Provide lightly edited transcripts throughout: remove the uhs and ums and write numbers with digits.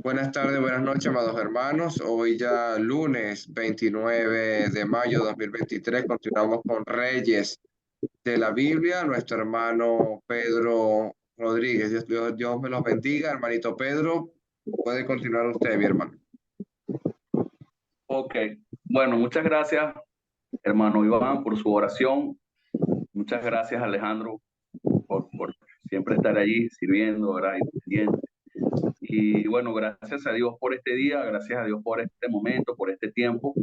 Buenas tardes, buenas noches, amados hermanos. Hoy ya lunes 29 de mayo de 2023 continuamos con Reyes de la Biblia. Nuestro hermano Pedro Rodríguez. Dios me los bendiga, hermanito Pedro. Puede continuar usted, mi hermano. Ok, bueno, muchas gracias, hermano Iván, por su oración. Muchas gracias, Alejandro, por siempre estar allí sirviendo, ¿verdad? Y pendiente. Y bueno, gracias a Dios por este día, gracias a Dios por este momento, por este tiempo.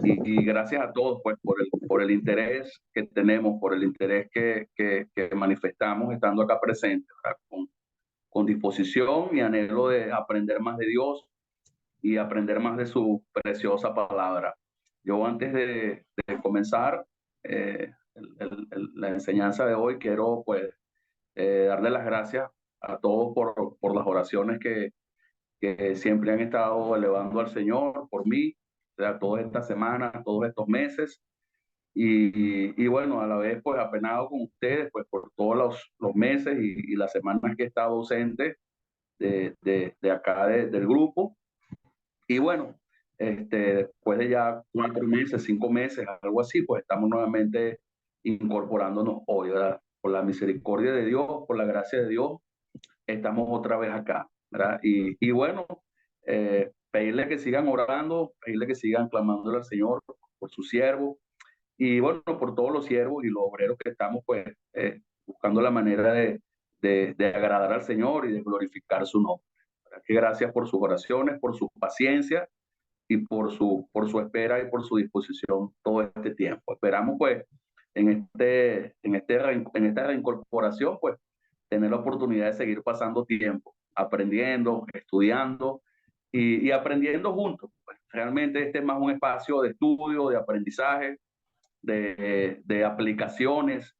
Y gracias a todos, pues, por el interés que tenemos, por el interés que manifestamos estando acá presentes, ¿verdad? Con disposición y anhelo de aprender más de Dios y aprender más de su preciosa palabra. Yo antes de comenzar la enseñanza de hoy, quiero pues darle las gracias a todos por las oraciones que siempre han estado elevando al Señor por mí, o sea, todas estas semanas, todos estos meses. Y bueno, a la vez pues apenado con ustedes pues por todos los meses y las semanas que he estado ausente de acá del grupo. Y bueno, después de ya 4 meses, 5 meses, algo así, pues estamos nuevamente incorporándonos hoy, ¿verdad? Por la misericordia de Dios, por la gracia de Dios, estamos otra vez acá, ¿verdad? Y bueno, pedirle que sigan orando, pedirle que sigan clamándole al Señor por su siervo y bueno, por todos los siervos y los obreros que estamos pues buscando la manera de agradar al Señor y de glorificar su nombre. ¿Verdad? Que gracias por sus oraciones, por su paciencia y por su espera y por su disposición todo este tiempo. Esperamos pues en esta reincorporación pues tener la oportunidad de seguir pasando tiempo, aprendiendo, estudiando y aprendiendo juntos. Pues, realmente este es más un espacio de estudio, de aprendizaje, de aplicaciones.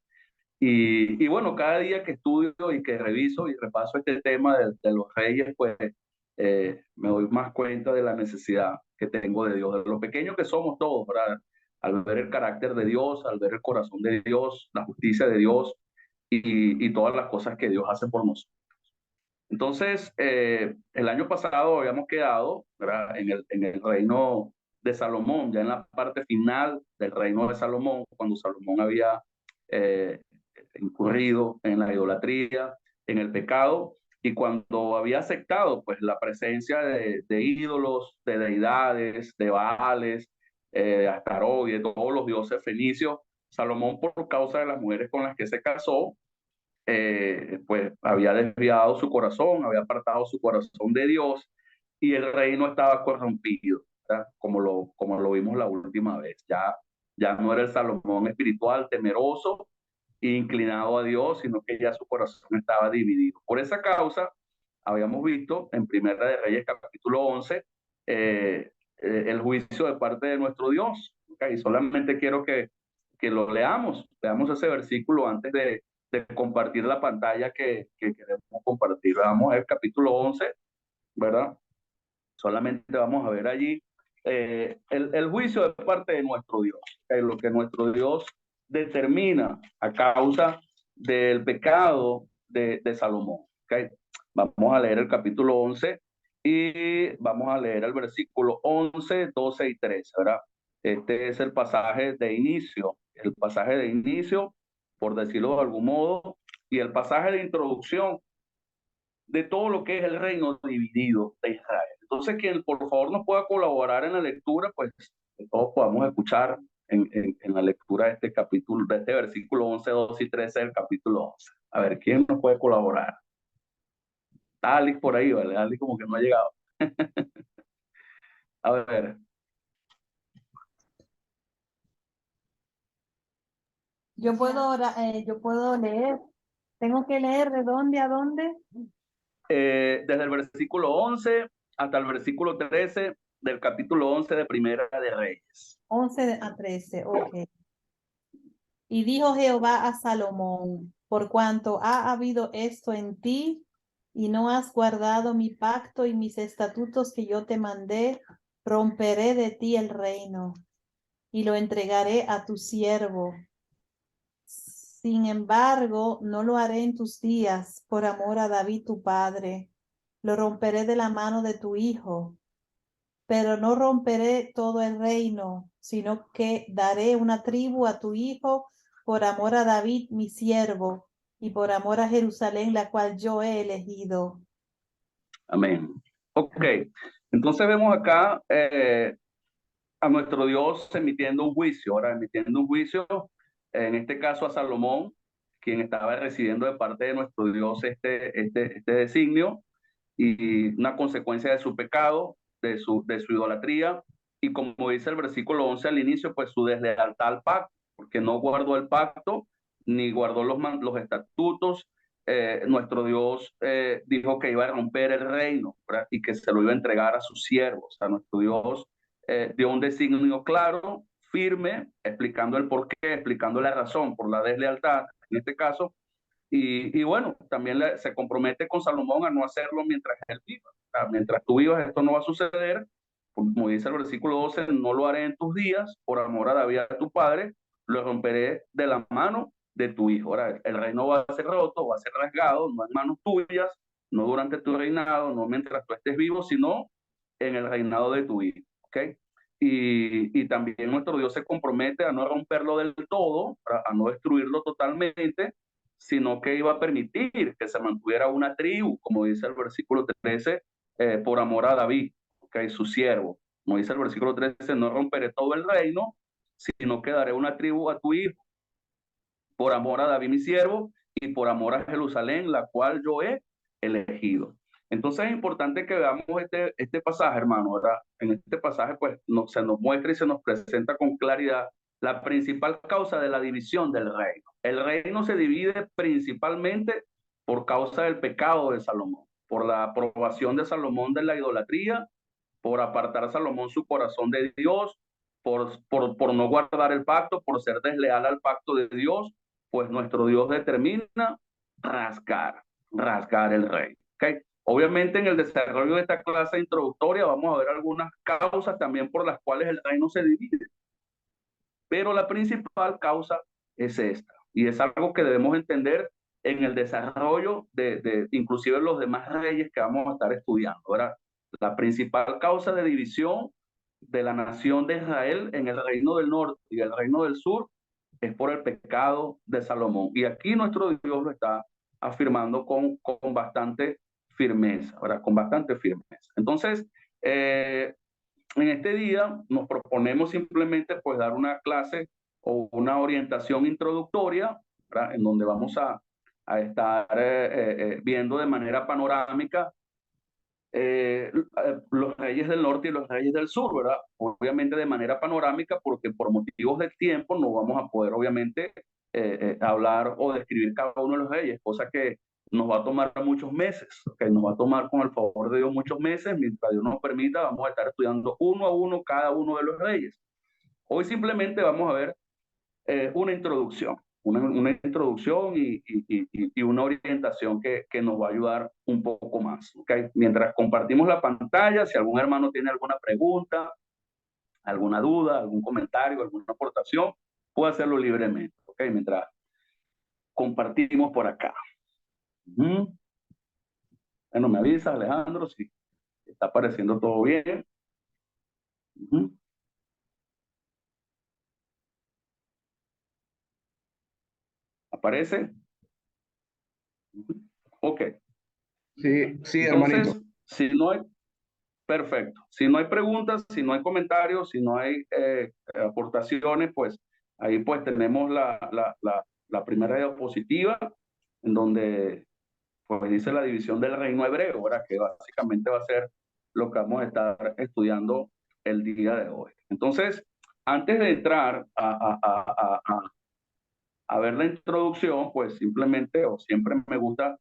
Y bueno, cada día que estudio y que reviso y repaso este tema de los reyes, pues me doy más cuenta de la necesidad que tengo de Dios, de lo pequeño que somos todos, ¿verdad? Al ver el carácter de Dios, al ver el corazón de Dios, la justicia de Dios y todas las cosas que Dios hace por nosotros. Entonces, el año pasado habíamos quedado, ¿verdad? En el reino de Salomón, ya en la parte final del reino de Salomón, cuando Salomón había eh, incurrido en la idolatría, en el pecado, y cuando había aceptado pues la presencia de ídolos, de deidades, de Baales, de Astarot y de todos los dioses fenicios, Salomón por causa de las mujeres con las que se casó, pues había desviado su corazón, había apartado su corazón de Dios y el reino estaba corrompido, ¿verdad? Como lo vimos la última vez. Ya no era el Salomón espiritual, temeroso e inclinado a Dios, sino que ya su corazón estaba dividido. Por esa causa, habíamos visto en Primera de Reyes capítulo 11 el juicio de parte de nuestro Dios. ¿Okay? Y solamente quiero que lo leamos ese versículo antes de compartir la pantalla que queremos compartir. Vamos al capítulo 11, ¿verdad? Solamente vamos a ver allí el juicio de parte de nuestro Dios, lo que nuestro Dios determina a causa del pecado de Salomón. ¿Okay? Vamos a leer el capítulo 11 y vamos a leer el versículo 11, 12 y 13, ¿verdad? Este es el pasaje de inicio, por decirlo de algún modo, y el pasaje de introducción de todo lo que es el reino dividido de Israel. Entonces, quien por favor nos pueda colaborar en la lectura, pues que todos podamos escuchar en la lectura de este capítulo, de este versículo 11, 12 y 13 del capítulo 11. A ver, ¿quién nos puede colaborar? Alex por ahí, ¿vale? Alex como que no ha llegado. A ver, Yo puedo leer. Tengo que leer de dónde a dónde. desde el versículo 11 hasta el versículo 13 del capítulo 11 de Primera de Reyes. 11 a 13, ok. Y dijo Jehová a Salomón, por cuanto ha habido esto en ti, y no has guardado mi pacto y mis estatutos que yo te mandé, romperé de ti el reino, y lo entregaré a tu siervo. Sin embargo, no lo haré en tus días, por amor a David tu padre, lo romperé de la mano de tu hijo, pero no romperé todo el reino, sino que daré una tribu a tu hijo por amor a David, mi siervo, y por amor a Jerusalén, la cual yo he elegido. Amén. Ok, entonces vemos acá a nuestro Dios emitiendo un juicio, ahora emitiendo un juicio, en este caso a Salomón, quien estaba recibiendo de parte de nuestro Dios este designio y una consecuencia de su pecado, de su idolatría, y como dice el versículo 11 al inicio, pues su deslealtad al pacto, porque no guardó el pacto, ni guardó los estatutos. Nuestro Dios dijo que iba a romper el reino, ¿verdad? Y que se lo iba a entregar a sus siervos. O sea, nuestro Dios dio un designio claro, firme, explicando el porqué, explicando la razón por la deslealtad, en este caso, y bueno, también se compromete con Salomón a no hacerlo mientras él viva. O sea, mientras tú vivas, esto no va a suceder. Como dice el versículo 12, no lo haré en tus días, por amor a David, a tu padre, lo romperé de la mano de tu hijo. Ahora, el reino va a ser roto, va a ser rasgado, no en manos tuyas, no durante tu reinado, no mientras tú estés vivo, sino en el reinado de tu hijo. ¿Ok? Y también nuestro Dios se compromete a no romperlo del todo, a no destruirlo totalmente, sino que iba a permitir que se mantuviera una tribu, como dice el versículo 13, por amor a David, okay, su siervo. Como dice el versículo 13, no romperé todo el reino, sino que daré una tribu a tu hijo, por amor a David mi siervo, y por amor a Jerusalén, la cual yo he elegido. Entonces es importante que veamos este pasaje, hermano, ¿verdad? En este pasaje, pues, se nos muestra y se nos presenta con claridad la principal causa de la división del reino. El reino se divide principalmente por causa del pecado de Salomón, por la aprobación de Salomón de la idolatría, por apartar a Salomón su corazón de Dios, por no guardar el pacto, por ser desleal al pacto de Dios, pues nuestro Dios determina rasgar el reino. ¿Okay? Obviamente en el desarrollo de esta clase introductoria vamos a ver algunas causas también por las cuales el reino se divide, pero la principal causa es esta, y es algo que debemos entender en el desarrollo de inclusive los demás reyes que vamos a estar estudiando. ¿Verdad? La principal causa de división de la nación de Israel en el reino del norte y el reino del sur es por el pecado de Salomón. Y aquí nuestro Dios lo está afirmando con bastante firmeza, ¿verdad? Con bastante firmeza. Entonces, en este día nos proponemos simplemente pues dar una clase o una orientación introductoria, ¿verdad? En donde vamos a estar viendo de manera panorámica los reyes del norte y los reyes del sur, ¿verdad? Obviamente de manera panorámica, porque por motivos de tiempo no vamos a poder, obviamente, hablar o describir cada uno de los reyes, cosa que nos va a tomar muchos meses, que nos va a tomar con el favor de Dios muchos meses, mientras Dios nos permita, vamos a estar estudiando uno a uno cada uno de los reyes. Hoy simplemente vamos a ver una introducción, una introducción y una orientación que nos va a ayudar un poco más. ¿Okay? Mientras compartimos la pantalla, si algún hermano tiene alguna pregunta, alguna duda, algún comentario, alguna aportación, puede hacerlo libremente. ¿Okay? Mientras compartimos por acá. Bueno, me avisa Alejandro si está apareciendo todo bien. ¿Aparece? Ok. Sí, sí, Entonces, hermanito. si no hay, perfecto. Si no hay preguntas, si no hay comentarios, si no hay aportaciones, pues ahí pues tenemos la primera diapositiva en donde pues dice la división del reino hebreo, ¿verdad? Que básicamente va a ser lo que vamos a estar estudiando el día de hoy. Entonces, antes de entrar a ver la introducción, pues simplemente o siempre me gusta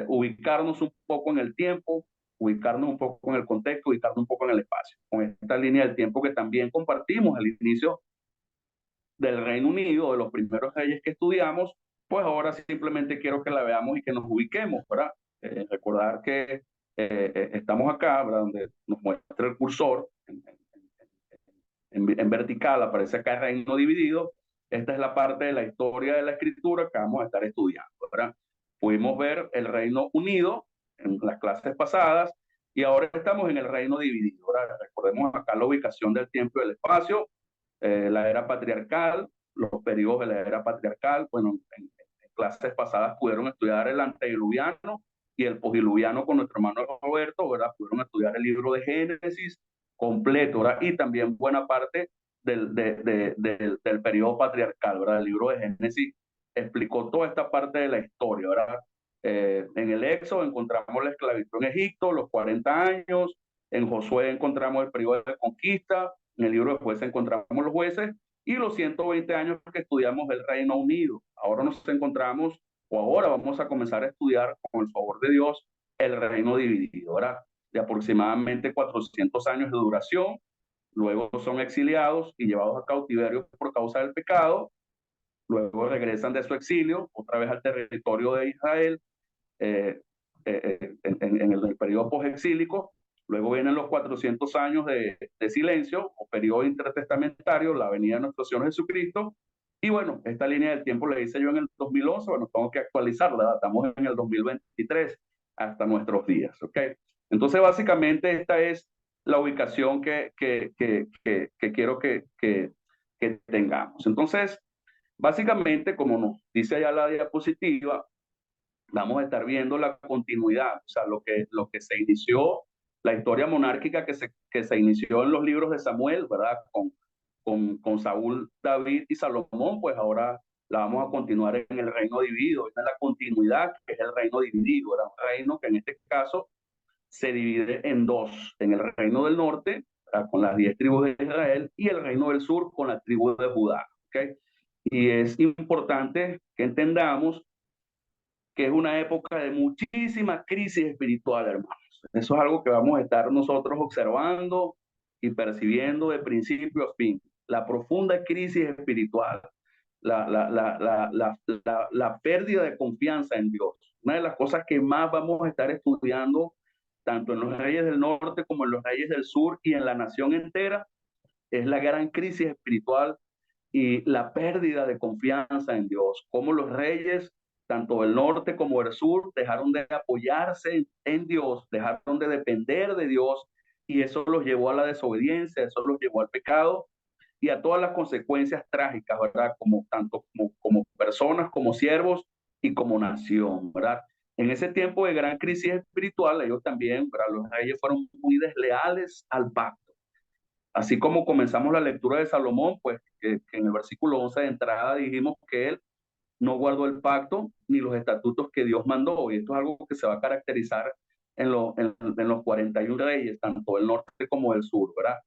ubicarnos un poco en el tiempo, ubicarnos un poco en el contexto, ubicarnos un poco en el espacio, con esta línea del tiempo que también compartimos al inicio del Reino Unido, de los primeros reyes que estudiamos, pues ahora simplemente quiero que la veamos y que nos ubiquemos, ¿verdad? Recordar que estamos acá, ¿verdad? Donde nos muestra el cursor en vertical, aparece acá el reino dividido. Esta es la parte de la historia de la escritura que vamos a estar estudiando, ¿verdad? Pudimos ver el Reino Unido en las clases pasadas, y ahora estamos en el reino dividido. Ahora, recordemos acá la ubicación del tiempo y del espacio, la era patriarcal, los periodos de la era patriarcal. Bueno, en clases pasadas pudieron estudiar el antediluviano y el posdiluviano con nuestro hermano Roberto, ¿verdad? Pudieron estudiar el libro de Génesis completo, ¿verdad? Y también buena parte del periodo patriarcal, ¿verdad? El libro de Génesis explicó toda esta parte de la historia, ¿verdad? En el Éxodo encontramos la esclavitud en Egipto, los 40 años, en Josué encontramos el periodo de conquista, en el libro de Jueces encontramos los jueces, y los 120 años que estudiamos el Reino Unido. Ahora nos encontramos, o ahora vamos a comenzar a estudiar, con el favor de Dios, el reino dividido, ¿verdad? De aproximadamente 400 años de duración. Luego son exiliados y llevados a cautiverio por causa del pecado. Luego regresan de su exilio otra vez al territorio de Israel, en el periodo posexílico. Luego vienen los 400 años de silencio o periodo intertestamentario, la venida de nuestro Señor Jesucristo. Y bueno, esta línea del tiempo la hice yo en el 2011, bueno, tengo que actualizarla, estamos en el 2023 hasta nuestros días, ¿ok? Entonces, básicamente, esta es la ubicación que quiero que tengamos. Entonces, básicamente, como nos dice allá la diapositiva, vamos a estar viendo la continuidad, o sea, lo que se inició, la historia monárquica que se inició en los libros de Samuel, ¿verdad? Con Saúl, David y Salomón, pues ahora la vamos a continuar en el reino dividido. Esta es la continuidad, que es el reino dividido, ¿verdad? Un reino que en este caso se divide en dos, en el reino del norte, ¿verdad? Con las 10 tribus de Israel, y el reino del sur con la tribu de Judá, ¿ok? Y es importante que entendamos que es una época de muchísima crisis espiritual, hermanos. Eso es algo que vamos a estar nosotros observando y percibiendo de principio a fin. La profunda crisis espiritual, la pérdida de confianza en Dios. Una de las cosas que más vamos a estar estudiando, tanto en los reyes del norte como en los reyes del sur y en la nación entera, es la gran crisis espiritual y la pérdida de confianza en Dios. Cómo los reyes, tanto del norte como del sur, dejaron de apoyarse en Dios, dejaron de depender de Dios, y eso los llevó a la desobediencia, eso los llevó al pecado y a todas las consecuencias trágicas, ¿verdad? Tanto como personas, como siervos y como nación, ¿verdad? En ese tiempo de gran crisis espiritual, ellos también, ¿verdad? Los reyes fueron muy desleales al pacto. Así como comenzamos la lectura de Salomón, pues que en el versículo 11 de entrada dijimos que él no guardó el pacto ni los estatutos que Dios mandó. Y esto es algo que se va a caracterizar en los 41 reyes, tanto del norte como del sur, ¿verdad?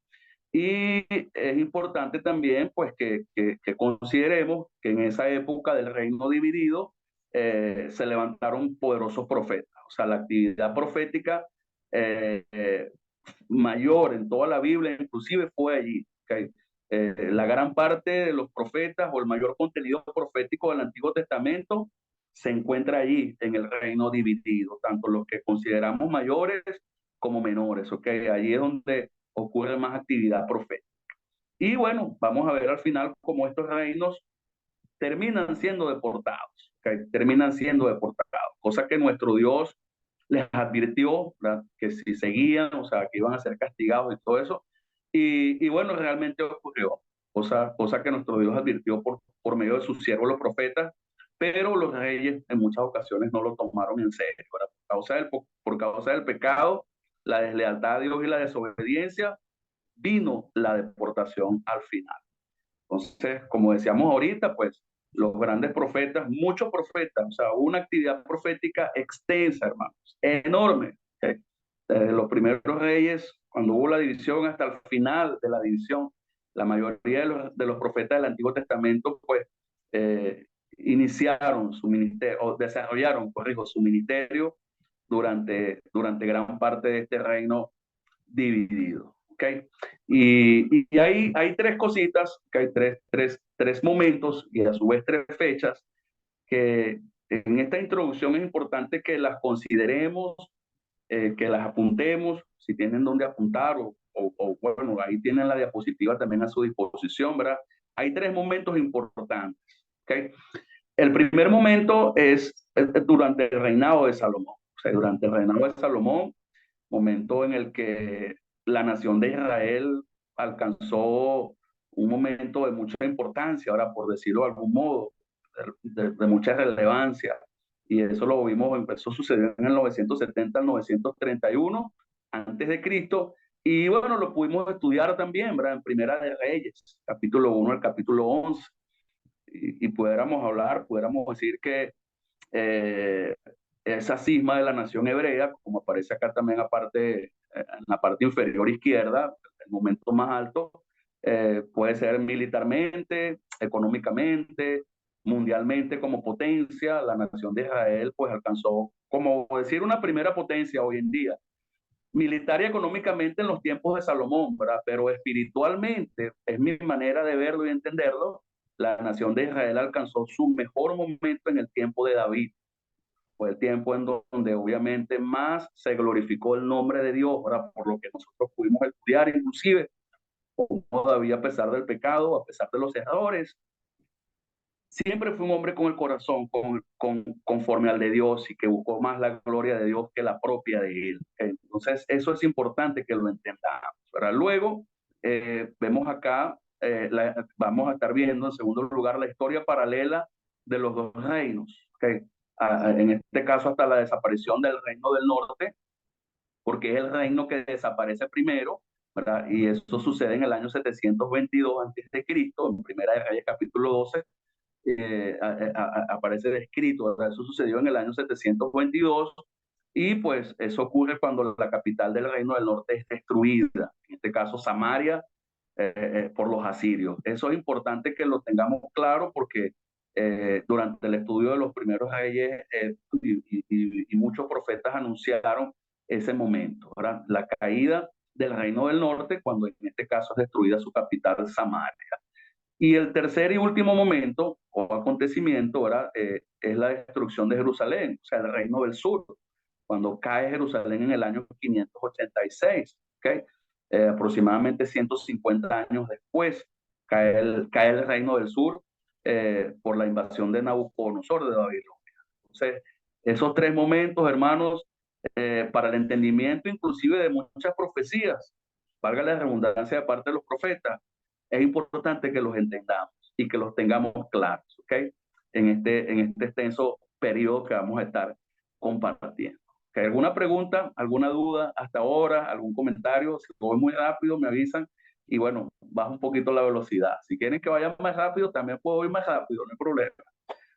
Y es importante también, pues, que consideremos que en esa época del reino dividido se levantaron poderosos profetas. O sea, la actividad profética mayor en toda la Biblia, inclusive fue allí. ¿Okay? La gran parte de los profetas o el mayor contenido profético del Antiguo Testamento se encuentra allí en el reino dividido, tanto los que consideramos mayores como menores. ¿Okay? Allí es donde ocurre más actividad profética. Y bueno, vamos a ver al final cómo estos reinos terminan siendo deportados. ¿Okay? Terminan siendo deportados, cosa que nuestro Dios les advirtió, ¿verdad? Que si seguían, o sea, que iban a ser castigados y todo eso. Y bueno, realmente ocurrió, cosa que nuestro Dios advirtió por medio de sus siervos los profetas, pero los reyes en muchas ocasiones no lo tomaron en serio, ¿verdad? Por causa del pecado, la deslealtad a Dios y la desobediencia, vino la deportación al final. Entonces, como decíamos ahorita, pues los grandes profetas, muchos profetas, o sea, una actividad profética extensa, hermanos, enorme. Desde los primeros reyes, cuando hubo la división, hasta el final de la división, la mayoría de los profetas del Antiguo Testamento, pues, iniciaron su ministerio, o desarrollaron, corrijo, su ministerio durante gran parte de este reino dividido. ¿Okay? Y hay tres cositas, que hay tres momentos y a su vez tres fechas que en esta introducción es importante que las consideremos, que las apuntemos, si tienen dónde apuntar o bueno, ahí tienen la diapositiva también a su disposición, ¿verdad? Hay tres momentos importantes, ¿ok? El primer momento es durante el reinado de Salomón. O sea, durante el reinado de Salomón, momento en el que la nación de Israel alcanzó un momento de mucha importancia, ahora por decirlo de algún modo, de mucha relevancia. Y eso lo vimos, empezó a suceder en el 970 al 931 antes de Cristo. Y bueno, lo pudimos estudiar también, ¿verdad? En Primera de Reyes, capítulo 1 al capítulo 11. Y pudiéramos decir que eh, esa cisma de la nación hebrea, como aparece acá también aparte, en la parte inferior izquierda, el momento más alto, puede ser militarmente, económicamente, mundialmente como potencia. La nación de Israel pues alcanzó, como decir, una primera potencia hoy en día, militar y económicamente en los tiempos de Salomón, ¿verdad? Pero espiritualmente, es mi manera de verlo y entenderlo, la nación de Israel alcanzó su mejor momento en el tiempo de David. Fue el tiempo en donde obviamente más se glorificó el nombre de Dios, ¿verdad? Por lo que nosotros pudimos estudiar, inclusive, todavía a pesar del pecado, a pesar de los errores, siempre fue un hombre con el corazón conforme al de Dios y que buscó más la gloria de Dios que la propia de él. Entonces, eso es importante que lo entendamos, ¿verdad? Luego, vemos acá, vamos a estar viendo en segundo lugar la historia paralela de los dos reinos, ¿okay? En este caso hasta la desaparición del reino del norte, porque es el reino que desaparece primero, ¿verdad? Y eso sucede en el año 722 antes de Cristo, en Primera de Reyes capítulo 12, aparece descrito, ¿verdad? Eso sucedió en el año 722 y pues eso ocurre cuando la capital del reino del norte es destruida, en este caso Samaria, por los asirios. Eso es importante que lo tengamos claro porque durante el estudio de los primeros reyes y muchos profetas anunciaron ese momento, ¿verdad? La caída del reino del norte cuando en este caso es destruida su capital Samaria. Y el tercer y último momento o acontecimiento, ¿verdad? Es la destrucción de Jerusalén, o sea, el reino del sur, cuando cae Jerusalén en el año 586, ¿okay? Aproximadamente 150 años después, cae el reino del sur por la invasión de Nabucodonosor de Babilonia. Entonces, esos tres momentos, hermanos, para el entendimiento inclusive de muchas profecías, valga la redundancia de parte de los profetas, es importante que los entendamos y que los tengamos claros, ¿ok? En este extenso periodo que vamos a estar compartiendo. ¿Okay? ¿Alguna pregunta, alguna duda hasta ahora, algún comentario? Si voy muy rápido, me avisan y bueno, baja un poquito la velocidad. Si quieren que vaya más rápido, también puedo ir más rápido, no hay problema.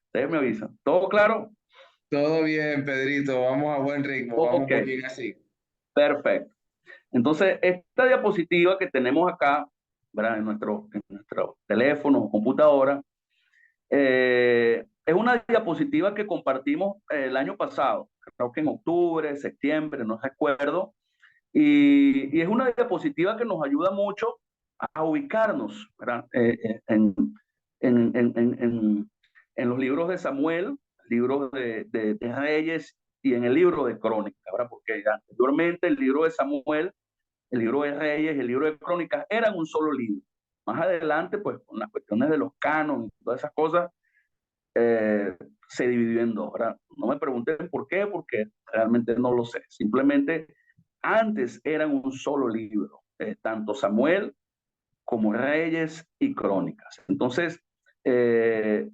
Ustedes me avisan. ¿Todo claro? Todo bien, Pedrito, vamos a buen ritmo, vamos muy bien así. Perfecto. Entonces, esta diapositiva que tenemos acá, ¿verdad? En nuestro teléfono o computadora, es una diapositiva que compartimos el año pasado, creo que en octubre, septiembre, no recuerdo, y es una diapositiva que nos ayuda mucho a ubicarnos, ¿verdad? En, en, en, en los libros de Samuel, libros de Reyes y en el libro de Crónicas, ¿verdad? Porque anteriormente el libro de Samuel, el libro de Reyes y el libro de Crónicas eran un solo libro. Más adelante, pues con las cuestiones de los cánones y todas esas cosas, se dividió en dos, ¿verdad? No me pregunten por qué, porque realmente no lo sé. Simplemente antes eran un solo libro, tanto Samuel como Reyes y Crónicas. Entonces,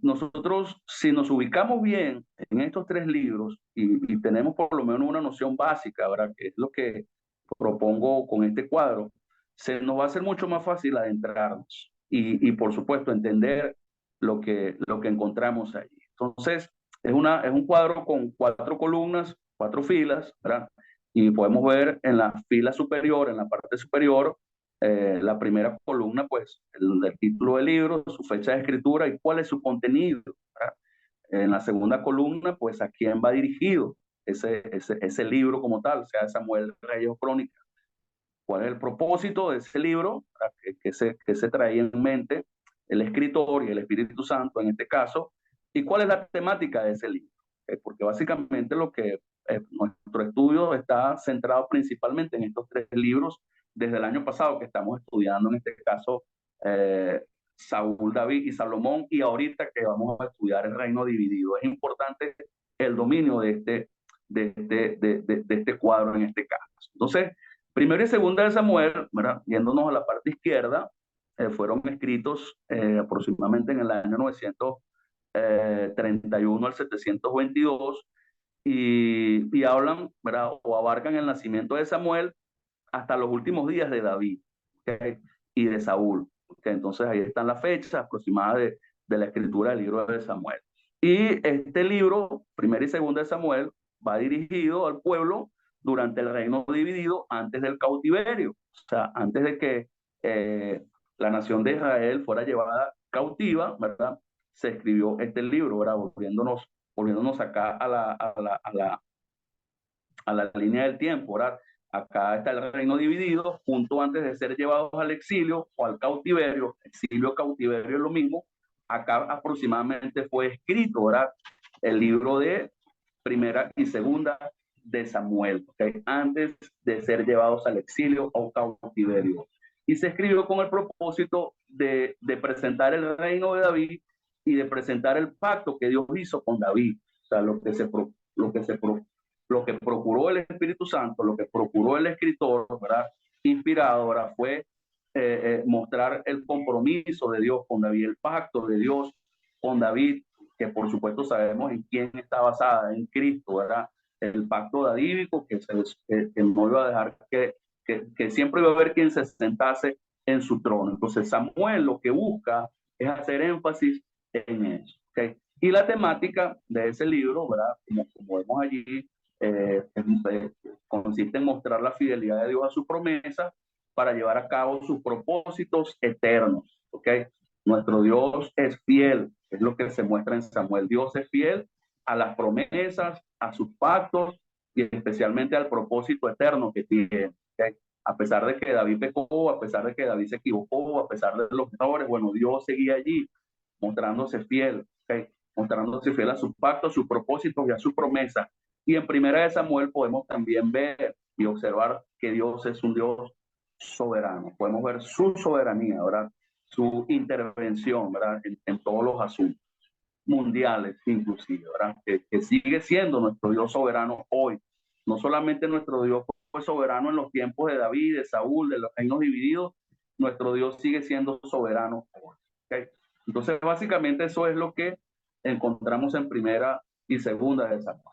nosotros, si nos ubicamos bien en estos tres libros y tenemos por lo menos una noción básica, ¿verdad? Que es lo que propongo con este cuadro, se nos va a hacer mucho más fácil adentrarnos y por supuesto, entender lo que encontramos allí. Entonces, es un cuadro con 4 columnas, 4 filas, ¿verdad? Y podemos ver en la fila superior, en la parte superior, la primera columna, pues, el título del libro, su fecha de escritura y cuál es su contenido, ¿verdad? En la segunda columna, pues, a quién va dirigido ese libro como tal, sea Samuel, Reyes o Crónicas. ¿Cuál es el propósito de ese libro? Que se traía en mente el escritor y el Espíritu Santo en este caso? ¿Y cuál es la temática de ese libro? Porque básicamente nuestro estudio está centrado principalmente en estos tres libros desde el año pasado que estamos estudiando, en este caso, Saúl, David y Salomón, y ahorita que vamos a estudiar el reino dividido. Es importante el dominio de este cuadro en este caso. Entonces, primero y segunda de Samuel, ¿verdad? Yéndonos a la parte izquierda, fueron escritos aproximadamente en el año 931 al 722 y hablan, ¿verdad? O abarcan el nacimiento de Samuel hasta los últimos días de David, ¿okay? Y de Saúl. ¿Okay? Entonces ahí están las fechas aproximadas de la escritura del libro de Samuel. Y este libro, primera y segunda de Samuel, va dirigido al pueblo durante el reino dividido antes del cautiverio. O sea, antes de que la nación de Israel fuera llevada cautiva, ¿verdad? Se escribió este libro, ¿verdad? Volviéndonos acá a la línea del tiempo, ¿verdad? Acá está el reino dividido, junto antes de ser llevados al exilio o al cautiverio. Exilio, cautiverio es lo mismo. Acá aproximadamente fue escrito, ¿verdad? El libro de primera y segunda de Samuel, ¿okay? Antes de ser llevados al exilio o cautiverio. Y se escribió con el propósito de presentar el reino de David y de presentar el pacto que Dios hizo con David. O sea, lo que procuró el Espíritu Santo, lo que procuró el escritor, ¿verdad? Inspirado, ¿verdad? Fue mostrar el compromiso de Dios con David, el pacto de Dios con David, que por supuesto sabemos en quién está basada, en Cristo, ¿verdad? El pacto davídico que no iba a dejar que siempre iba a haber quien se sentase en su trono. Entonces Samuel lo que busca es hacer énfasis en eso, ¿okay? Y la temática de ese libro, ¿verdad? Como vemos allí, consiste en mostrar la fidelidad de Dios a su promesa para llevar a cabo sus propósitos eternos, ¿ok? Nuestro Dios es fiel, es lo que se muestra en Samuel. Dios es fiel a las promesas, a sus pactos y especialmente al propósito eterno que tiene, ¿okay? A pesar de que David pecó, a pesar de que David se equivocó, a pesar de los errores, bueno, Dios seguía allí mostrándose fiel, ¿okay? Mostrándose fiel a sus pactos, a sus propósitos y a sus promesas. Y en Primera de Samuel podemos también ver y observar que Dios es un Dios soberano. Podemos ver su soberanía, ¿verdad? Su intervención, ¿verdad? En todos los asuntos mundiales, inclusive, ¿verdad? Que sigue siendo nuestro Dios soberano hoy. No solamente nuestro Dios fue soberano en los tiempos de David, de Saúl, de los reinos divididos, nuestro Dios sigue siendo soberano hoy. ¿Okay? Entonces, básicamente eso es lo que encontramos en Primera y Segunda de Samuel.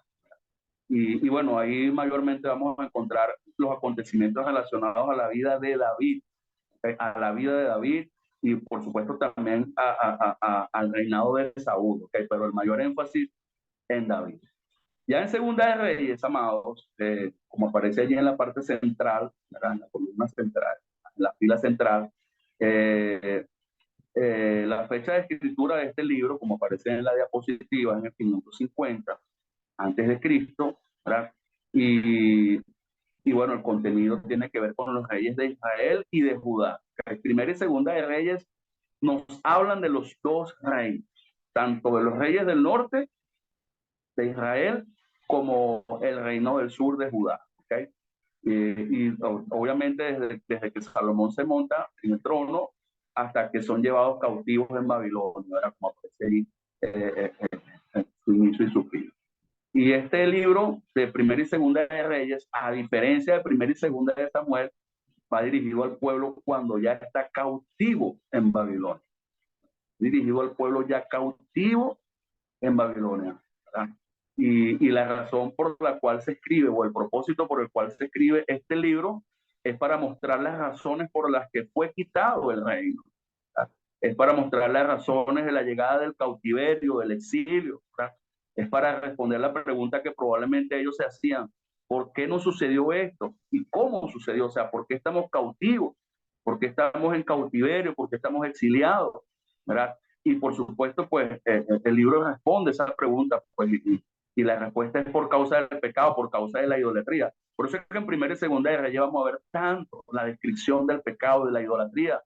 Y bueno, ahí mayormente vamos a encontrar los acontecimientos relacionados a la vida de David, a la vida de David y por supuesto también al reinado de Saúl, ¿okay? Pero el mayor énfasis en David. Ya en Segunda de Reyes, amados, como aparece allí en la parte central, ¿verdad? En la columna central, en la fila central, la fecha de escritura de este libro, como aparece en la diapositiva, en el 550 antes de Cristo, ¿verdad? Y bueno, el contenido tiene que ver con los reyes de Israel y de Judá. Primera y segunda de Reyes nos hablan de los dos reinos, tanto de los reyes del norte de Israel como el reino del sur de Judá. ¿Okay? Y obviamente desde que Salomón se monta en el trono hasta que son llevados cautivos en Babilonia, ¿verdad? Como aparece ahí su inicio y su fin. Y este libro de Primera y Segunda de Reyes, a diferencia de Primera y Segunda de Samuel, va dirigido al pueblo cuando ya está cautivo en Babilonia. Dirigido al pueblo ya cautivo en Babilonia, ¿verdad? Y la razón por la cual se escribe, o el propósito por el cual se escribe este libro, es para mostrar las razones por las que fue quitado el reino, ¿verdad? Es para mostrar las razones de la llegada del cautiverio, del exilio, ¿verdad? Es para responder la pregunta que probablemente ellos se hacían: ¿por qué no sucedió esto? ¿Y cómo sucedió? O sea, ¿por qué estamos cautivos? ¿Por qué estamos en cautiverio? ¿Por qué estamos exiliados? ¿Verdad? Y por supuesto, pues el libro responde esa pregunta, pues, y la respuesta es por causa del pecado, por causa de la idolatría. Por eso es que en Primera y Segunda de Reyes vamos a ver tanto la descripción del pecado, de la idolatría,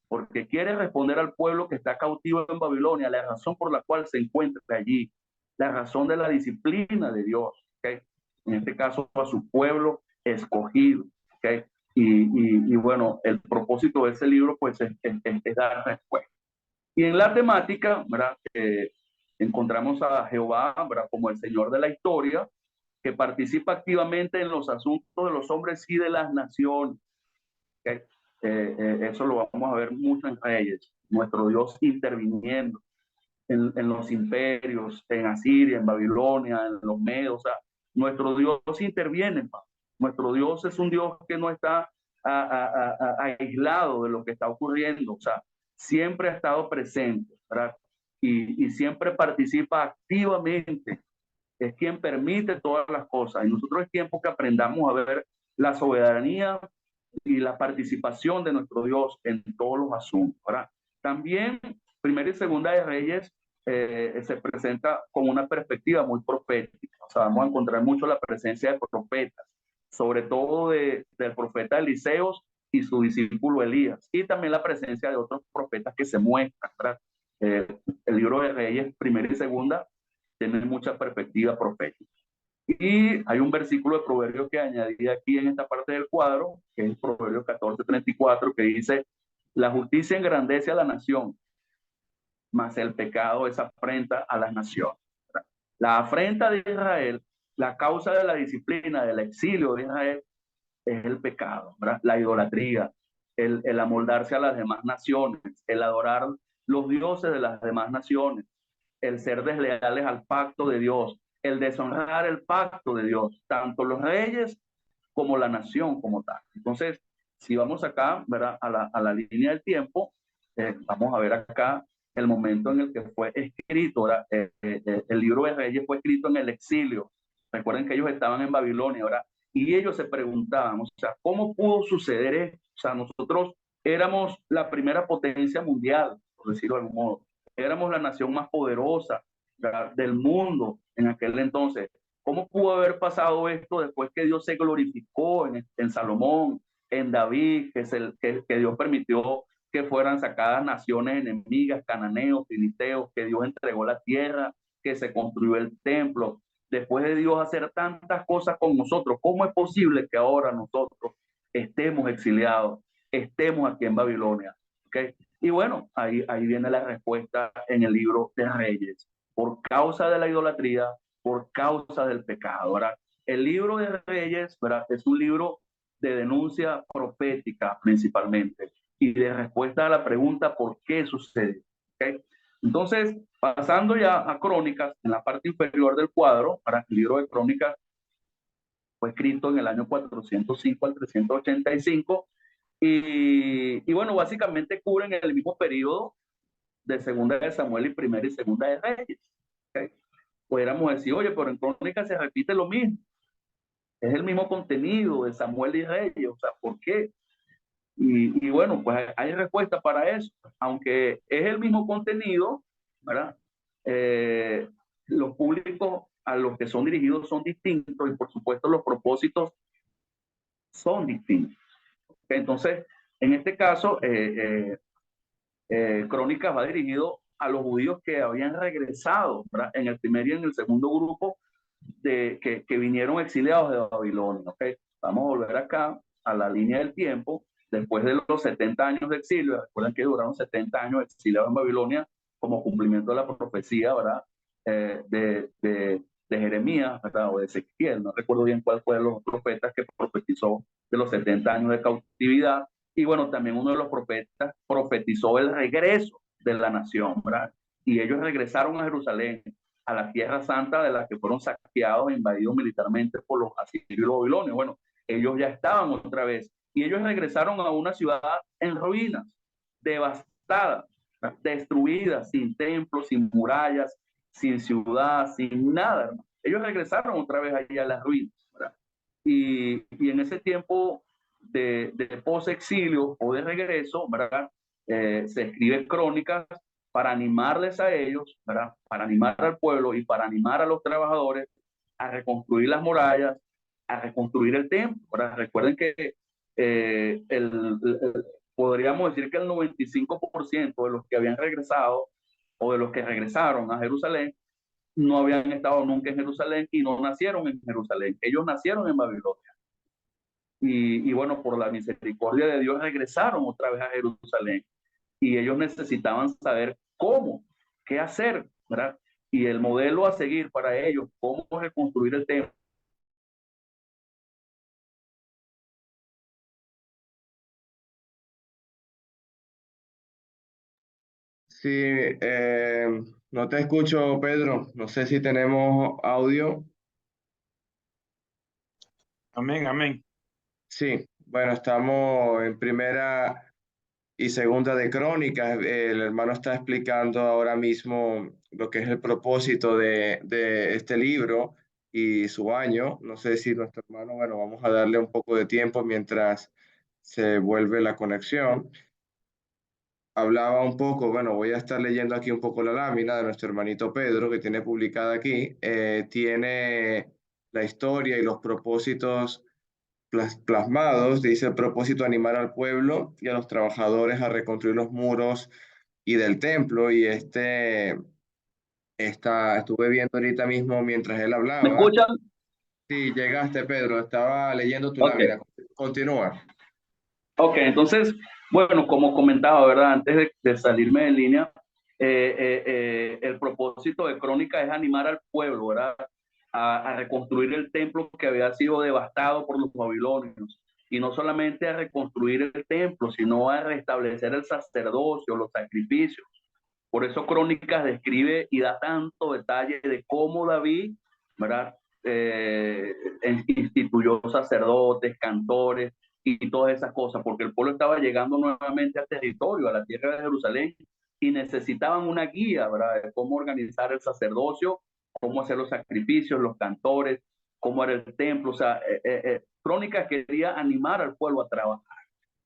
porque quiere responder al pueblo que está cautivo en Babilonia, la razón por la cual se encuentra allí, la razón de la disciplina de Dios, ¿okay? En este caso a su pueblo escogido, ¿okay? Y bueno, el propósito de ese libro pues es dar respuesta. Y en la temática, ¿verdad? Encontramos a Jehová, ¿verdad? Como el Señor de la historia, que participa activamente en los asuntos de los hombres y de las naciones. ¿Okay? Eso lo vamos a ver mucho en Reyes, nuestro Dios interviniendo en los imperios, en Asiria, en Babilonia, en los Medos. O sea, nuestro Dios interviene, pa. Nuestro Dios es un Dios que no está aislado de lo que está ocurriendo. O sea, siempre ha estado presente, ¿verdad? Y siempre participa activamente. Es quien permite todas las cosas. Y nosotros es tiempo que aprendamos a ver la soberanía y la participación de nuestro Dios en todos los asuntos, ¿verdad? También, Primera y Segunda de Reyes se presenta con una perspectiva muy profética. O sea, vamos a encontrar mucho la presencia de profetas, sobre todo del profeta Eliseos y su discípulo Elías, y también la presencia de otros profetas que se muestran, ¿verdad? El libro de Reyes, Primera y Segunda, tiene mucha perspectiva profética. Y hay un versículo de Proverbios que añadí aquí en esta parte del cuadro, que es Proverbios 14:34, que dice: la justicia engrandece a la nación, mas el pecado es afrenta a las naciones. La afrenta de Israel, la causa de la disciplina, del exilio de Israel, es el pecado, ¿verdad? La idolatría, el amoldarse a las demás naciones, el adorar los dioses de las demás naciones, el ser desleales al pacto de Dios, el deshonrar el pacto de Dios, tanto los reyes como la nación como tal. Entonces, si vamos acá, ¿verdad? A la línea del tiempo, vamos a ver acá el momento en el que fue escrito, el libro de Reyes fue escrito en el exilio. Recuerden que ellos estaban en Babilonia, ¿verdad? Y ellos se preguntaban, o sea, ¿cómo pudo suceder esto? O sea, nosotros éramos la primera potencia mundial, por decirlo de algún modo. Éramos la nación más poderosa, ¿verdad?, del mundo en aquel entonces. ¿Cómo pudo haber pasado esto después que Dios se glorificó en Salomón, en David, que Dios permitió que fueran sacadas naciones enemigas, cananeos, filisteos, que Dios entregó la tierra, que se construyó el templo? Después de Dios hacer tantas cosas con nosotros, ¿cómo es posible que ahora nosotros estemos exiliados, estemos aquí en Babilonia? ¿Okay? Y bueno, ahí viene la respuesta en el libro de Reyes. Por causa de la idolatría, por causa del pecado, ¿verdad? El libro de Reyes, ¿verdad?, es un libro de denuncia profética principalmente y de respuesta a la pregunta ¿por qué sucede? ¿Okay? Entonces, pasando ya a Crónicas, en la parte inferior del cuadro, para el libro de Crónicas fue escrito en el año 405 al 385 y bueno, básicamente cubren el mismo periodo de Segunda de Samuel y Primera y Segunda de Reyes. ¿Okay? Pudiéramos decir, oye, pero en Crónicas se repite lo mismo. Es el mismo contenido de Samuel y Reyes, o sea, ¿por qué? Y bueno, pues hay respuesta para eso. Aunque es el mismo contenido, ¿verdad? Los públicos a los que son dirigidos son distintos y por supuesto los propósitos son distintos. Entonces, en este caso, Crónicas va dirigido a los judíos que habían regresado, ¿verdad?, en el primer y en el segundo grupo que vinieron exiliados de Babilonia. ¿Okay? Vamos a volver acá a la línea del tiempo. Después de los 70 años de exilio, recuerden que duraron 70 años exiliados en Babilonia como cumplimiento de la profecía, ¿verdad?, de Jeremías, ¿verdad?, o de Ezequiel, no recuerdo bien cuál fue de los profetas que profetizó de los 70 años de cautividad. Y bueno, también uno de los profetas profetizó el regreso de la nación, ¿verdad? Y ellos regresaron a Jerusalén, a la tierra santa de la que fueron saqueados e invadidos militarmente por los asirios y los babilonios. Bueno, ellos ya estaban otra vez y ellos regresaron a una ciudad en ruinas, devastada, destruida, sin templos, sin murallas, sin ciudad, sin nada, hermano. Ellos regresaron otra vez allá a las ruinas, ¿verdad? Y en ese tiempo de post-exilio o de regreso, ¿verdad?, se escribe Crónicas para animarles a ellos, ¿verdad?, para animar al pueblo y para animar a los trabajadores a reconstruir las murallas, a reconstruir el templo, ¿verdad? Recuerden que podríamos decir que el 95% de los que habían regresado o de los que regresaron a Jerusalén no habían estado nunca en Jerusalén y no nacieron en Jerusalén. Ellos nacieron en Babilonia. Y bueno, por la misericordia de Dios regresaron otra vez a Jerusalén. Y ellos necesitaban saber cómo, qué hacer, ¿verdad? Y el modelo a seguir para ellos, cómo reconstruir el templo, Sí, no te escucho, Pedro. No sé si tenemos audio. Amén, amén. Sí, bueno, estamos en primera y segunda de Crónicas. El hermano está explicando ahora mismo lo que es el propósito de este libro y su año. No sé si nuestro hermano, bueno, vamos a darle un poco de tiempo mientras se vuelve la conexión. Hablaba un poco, bueno, voy a estar leyendo aquí un poco la lámina de nuestro hermanito Pedro que tiene publicada aquí. Tiene la historia y los propósitos plasmados. Dice el propósito animar al pueblo y a los trabajadores a reconstruir los muros y del templo. Y estuve viendo ahorita mismo mientras él ¿Me hablaba. escuchan? Sí, llegaste, Pedro, estaba leyendo tu Ok. lámina. Continúa. Ok, entonces, bueno, como comentaba, ¿verdad? Antes de salirme de línea, el propósito de Crónica es animar al pueblo, ¿verdad? A reconstruir el templo que había sido devastado por los babilonios. Y no solamente a reconstruir el templo, sino a restablecer el sacerdocio, los sacrificios. Por eso Crónicas describe y da tanto detalle de cómo David, ¿verdad? Instituyó sacerdotes, cantores y todas esas cosas, porque el pueblo estaba llegando nuevamente al territorio, a la tierra de Jerusalén, y necesitaban una guía, ¿verdad? De cómo organizar el sacerdocio, cómo hacer los sacrificios, los cantores, cómo era el templo. O sea, Crónicas quería animar al pueblo a trabajar.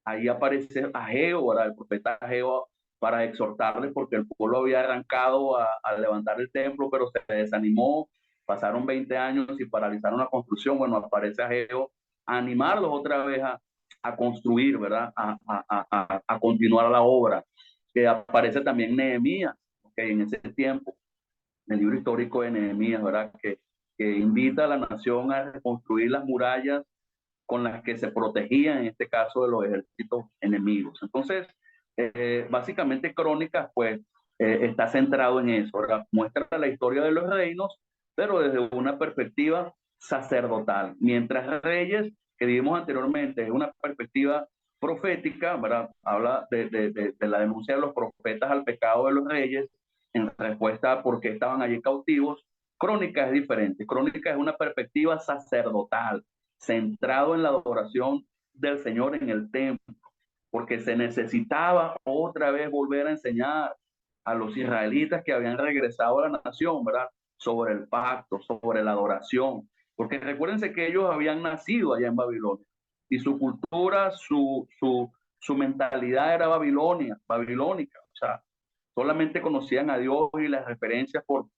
Ahí aparece Ageo, ¿verdad? El profeta Ageo, para exhortarles porque el pueblo había arrancado a levantar el templo, pero se desanimó, pasaron 20 años y paralizaron la construcción. Bueno, aparece Ageo a animarlos otra vez a construir, ¿verdad? A continuar la obra. Que aparece también Nehemías, okay, en ese tiempo, el libro histórico de Nehemías, ¿verdad? Que invita a la nación a reconstruir las murallas con las que se protegían, en este caso, de los ejércitos enemigos. Entonces, básicamente Crónicas, pues, está centrado en eso, ¿verdad? Muestra la historia de los reinos, pero desde una perspectiva sacerdotal, mientras Reyes, que vimos anteriormente, es una perspectiva profética, ¿verdad? Habla de la denuncia de los profetas al pecado de los reyes en respuesta a por qué estaban allí cautivos. Crónica es diferente. Crónica es una perspectiva sacerdotal, centrado en la adoración del Señor en el templo, porque se necesitaba otra vez volver a enseñar a los israelitas que habían regresado a la nación, ¿verdad? Sobre el pacto, sobre la adoración, porque recuérdense que ellos habían nacido allá en Babilonia y su cultura, su mentalidad era babilónica, o sea, solamente conocían a Dios y las referencias por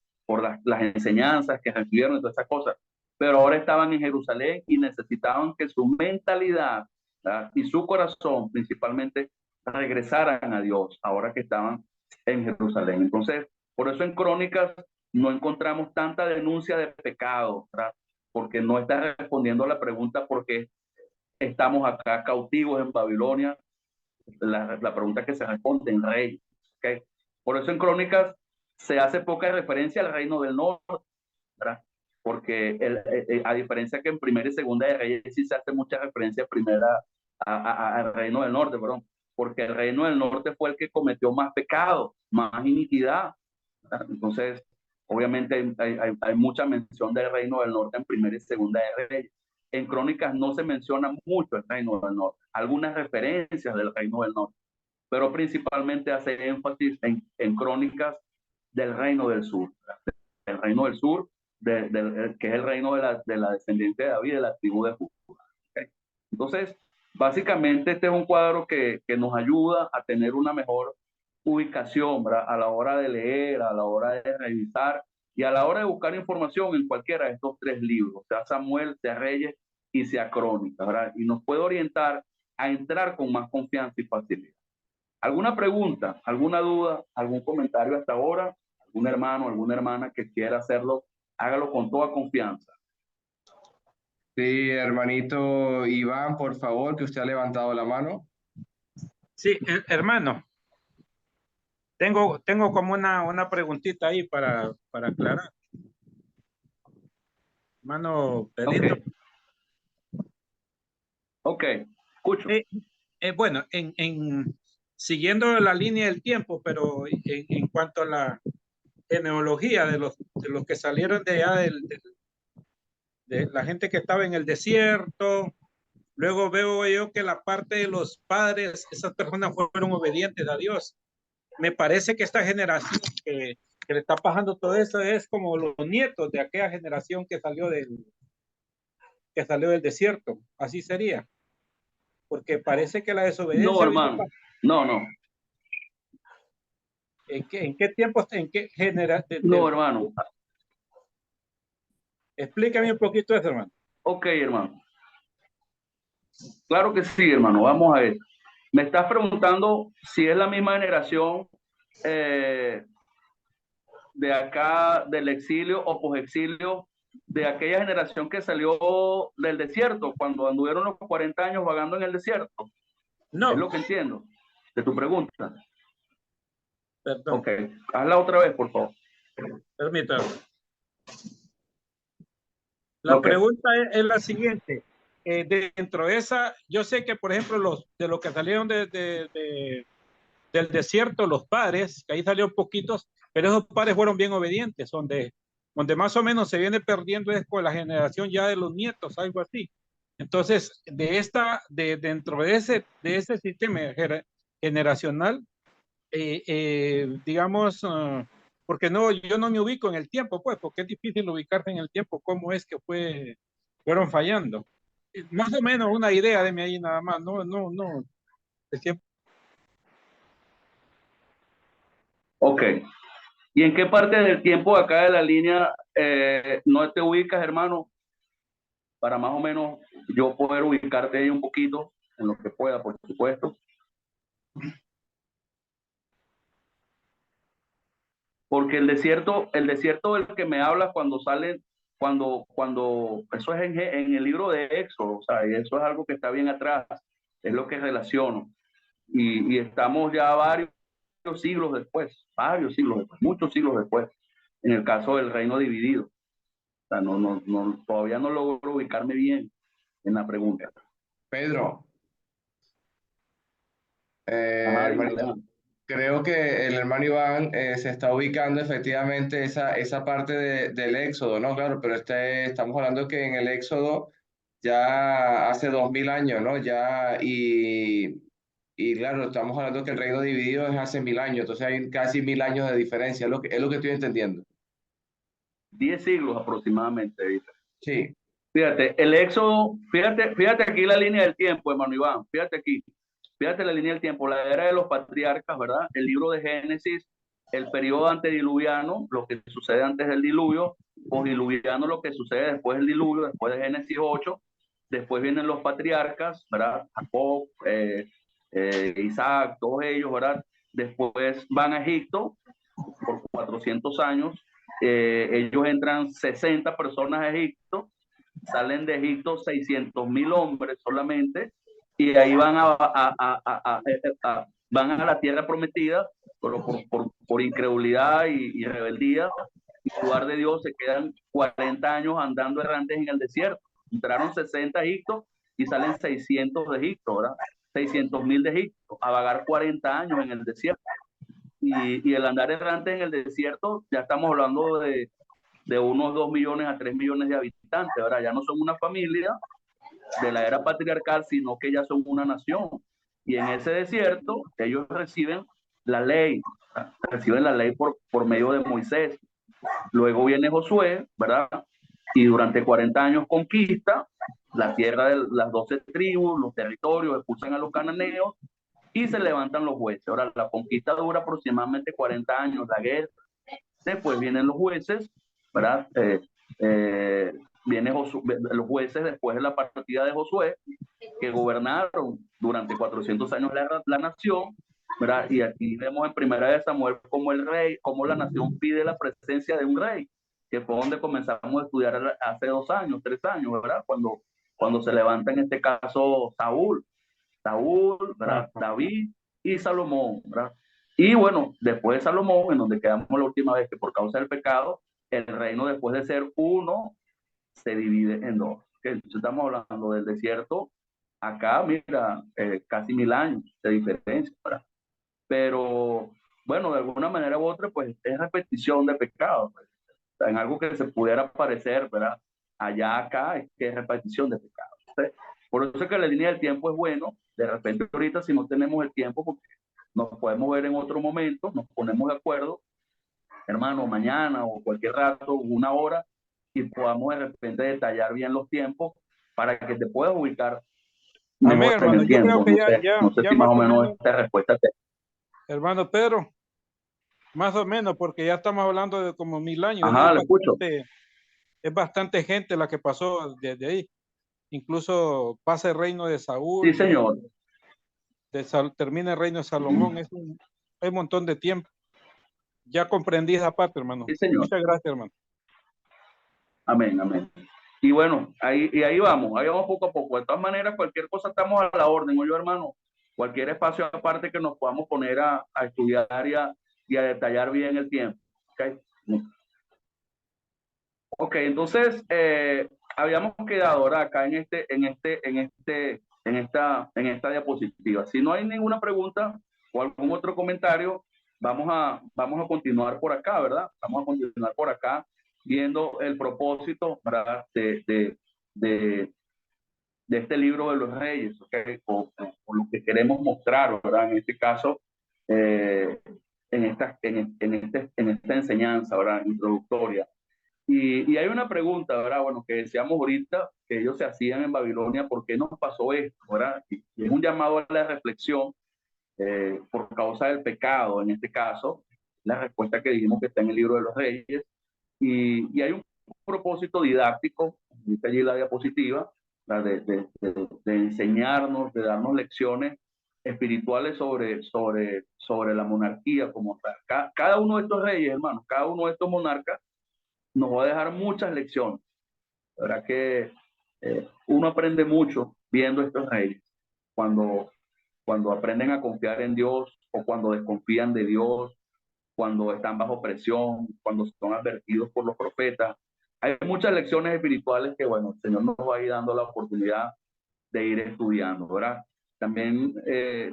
las enseñanzas que recibieron y todas esas cosas, pero ahora estaban en Jerusalén y necesitaban que su mentalidad, ¿verdad? Y su corazón principalmente regresaran a Dios ahora que estaban en Jerusalén. Entonces, por eso en Crónicas no encontramos tanta denuncia de pecado, ¿verdad? Porque no está respondiendo a la pregunta por qué estamos acá cautivos en Babilonia, la pregunta que se responde en Rey. ¿Okay? Por eso en Crónicas se hace poca referencia al reino del norte, ¿verdad? Porque a diferencia que en primera y segunda de Reyes sí se hace mucha referencia primera al reino del norte, perdón, porque el reino del norte fue el que cometió más pecado, más iniquidad, ¿verdad? Entonces, obviamente hay mucha mención del reino del norte en primera y segunda de Reyes. En Crónicas no se menciona mucho el reino del norte, algunas referencias del reino del norte, pero principalmente hace énfasis en Crónicas del reino del sur, ¿verdad? El reino del sur, que es el reino de la descendencia de David, de la tribu de Judá. ¿Okay? Entonces, básicamente este es un cuadro que nos ayuda a tener una mejor ubicación, ¿verdad? A la hora de leer, a la hora de revisar y a la hora de buscar información en cualquiera de estos tres libros, sea Samuel, sea Reyes y sea Crónicas, ¿verdad? Y nos puede orientar a entrar con más confianza y facilidad. ¿Alguna pregunta, alguna duda, algún comentario hasta ahora? ¿Algún hermano, alguna hermana que quiera hacerlo? Hágalo con toda confianza. Sí, hermanito Iván, por favor, que usted ha levantado la mano. Sí, hermano, tengo como una preguntita ahí para aclarar. Hermano Pedrito. Ok, escucho. Bueno, en siguiendo la línea del tiempo, pero en cuanto a la genealogía de los que salieron de allá, de la gente que estaba en el desierto, luego veo yo que la parte de los padres, esas personas fueron obedientes a Dios. Me parece que esta generación que le está pasando todo eso es como los nietos de aquella generación que salió del desierto. Así sería. Porque parece que la No, desobediencia... hermano. No. ¿En qué tiempo, en qué generación? No, hermano. Explícame un poquito eso, hermano. Ok, hermano. Claro que sí, hermano. Vamos a ver. Me estás preguntando si es la misma generación de acá, del exilio o posexilio, de aquella generación que salió del desierto, cuando anduvieron los 40 años vagando en el desierto. No. Es lo que entiendo de tu pregunta. Perdón. Ok, hazla otra vez, por favor. Permítame. La pregunta es la siguiente. Dentro de esa, yo sé que, por ejemplo, de los que salieron del desierto, los padres, que ahí salieron poquitos, pero esos padres fueron bien obedientes, donde más o menos se viene perdiendo es con la generación ya de los nietos, algo así. Entonces, dentro de ese sistema generacional, digamos, porque yo no me ubico en el tiempo, pues, porque es difícil ubicarse en el tiempo, cómo es que fueron fallando. Más o menos una idea de mí ahí nada más, no. Ok. ¿Y en qué parte del tiempo acá de la línea no te ubicas, hermano? Para más o menos yo poder ubicarte ahí un poquito, en lo que pueda, por supuesto. Porque el desierto del que me hablas cuando sale, cuando eso es en el libro de Éxodo, o sea, y eso es algo que está bien atrás, es lo que relaciono. Y estamos ya varios siglos después, muchos siglos después, en el caso del reino dividido. O sea, todavía no logro ubicarme bien en la pregunta. Pedro, Ajá, hermanito, creo que el hermano Iván se está ubicando efectivamente esa parte del Éxodo, ¿no? Claro, pero estamos hablando que en el Éxodo ya hace 2000 años, ¿no? Ya, y claro, estamos hablando que el reino dividido es hace 1000 años, entonces hay casi 1000 años de diferencia, es lo que estoy entendiendo. 10 siglos aproximadamente, ¿viste? Sí. Fíjate, el éxodo, fíjate aquí la línea del tiempo, hermano Iván, fíjate la línea del tiempo, la era de los patriarcas, ¿verdad? El libro de Génesis, el periodo antediluviano, lo que sucede antes del diluvio, posdiluviano, lo que sucede después del diluvio, después de Génesis 8, después vienen los patriarcas, ¿verdad? Jacob, Isaac, todos ellos, ¿verdad? Después van a Egipto por 400 años, ellos entran 60 personas a Egipto, salen de Egipto 600.000 hombres solamente, y ahí van van a la tierra prometida, pero por incredulidad y rebeldía, en lugar de Dios se quedan 40 años andando errantes en el desierto. Entraron 60 a Egipto y salen 600 de Egipto, ¿verdad? 600.000 de Egipto, a vagar 40 años en el desierto. Y el andar errante en el desierto, ya estamos hablando de unos 2 millones a 3 millones de habitantes, ¿verdad? Ya no son una familia de la era patriarcal, sino que ya son una nación. Y en ese desierto, ellos reciben la ley por medio de Moisés. Luego viene Josué, ¿verdad? Y durante 40 años conquista la tierra de las 12 tribus, los territorios, expulsan a los cananeos y se levantan los jueces. Ahora, la conquista dura aproximadamente 40 años, la guerra. Después vienen los jueces, ¿verdad? Vienen los jueces después de la partida de Josué, que gobernaron durante 400 años la nación, ¿verdad? Y aquí vemos en Primera de Samuel como el rey, como la nación pide la presencia de un rey, que fue donde comenzamos a estudiar hace 2 años, 3 años, ¿verdad? Cuando se levanta en este caso Saúl, ¿verdad? David y Salomón, ¿verdad? Y bueno, después de Salomón, en donde quedamos la última vez, que por causa del pecado, el reino después de ser uno, se divide en dos. Entonces estamos hablando del desierto, acá, mira, casi 1000 años de diferencia, ¿verdad? pero bueno, de alguna manera u otra, pues es repetición de pecado, pues. En algo que se pudiera parecer, ¿verdad? Allá, acá, es que es repetición de pecado. Entonces, por eso es que la línea del tiempo es bueno. De repente ahorita si no tenemos el tiempo, porque nos podemos ver en otro momento, nos ponemos de acuerdo, hermano, mañana o cualquier rato, una hora, y podamos de repente detallar bien los tiempos para que te puedas ubicar Amén, mejor en hermano. el Yo creo tiempo. que No sé ya si más más o o menos menos, esta respuesta te... hermano Pedro, más o menos, porque ya estamos hablando de como 1000 años. Ajá, le escucho. Es bastante gente la que pasó desde ahí. Incluso pasa el reino de Sí, Saúl, señor. termina el reino de Salomón. Hay un montón de tiempo. Ya comprendí esa parte, hermano. Sí, señor. Muchas gracias, hermano. Amén, amén. Y bueno, ahí vamos poco a poco. De todas maneras, cualquier cosa estamos a la orden, oye, hermano. Cualquier espacio aparte que nos podamos poner a estudiar y a detallar bien el tiempo. Ok, entonces habíamos quedado ahora acá en esta diapositiva. Si no hay ninguna pregunta o algún otro comentario, vamos a continuar por acá, ¿verdad? Vamos a continuar por acá viendo el propósito, ¿verdad? De este libro de los reyes, ¿okay? O lo que queremos mostrar, ¿verdad? En este caso, en esta enseñanza, ¿verdad? Introductoria. Y hay una pregunta, ¿verdad? Bueno, que decíamos ahorita, que ellos se hacían en Babilonia, ¿por qué nos pasó esto, ¿verdad? Y es un llamado a la reflexión por causa del pecado, en este caso, la respuesta que dijimos que está en el libro de los reyes, y hay un propósito didáctico, dice allí la diapositiva, de enseñarnos, de darnos lecciones espirituales sobre la monarquía como tal. Cada uno de estos reyes, hermanos, cada uno de estos monarcas nos va a dejar muchas lecciones. La verdad que uno aprende mucho viendo estos reyes, cuando aprenden a confiar en Dios o cuando desconfían de Dios, cuando están bajo presión, cuando son advertidos por los profetas. Hay muchas lecciones espirituales que, bueno, el Señor nos va a ir dando la oportunidad de ir estudiando, ¿verdad? También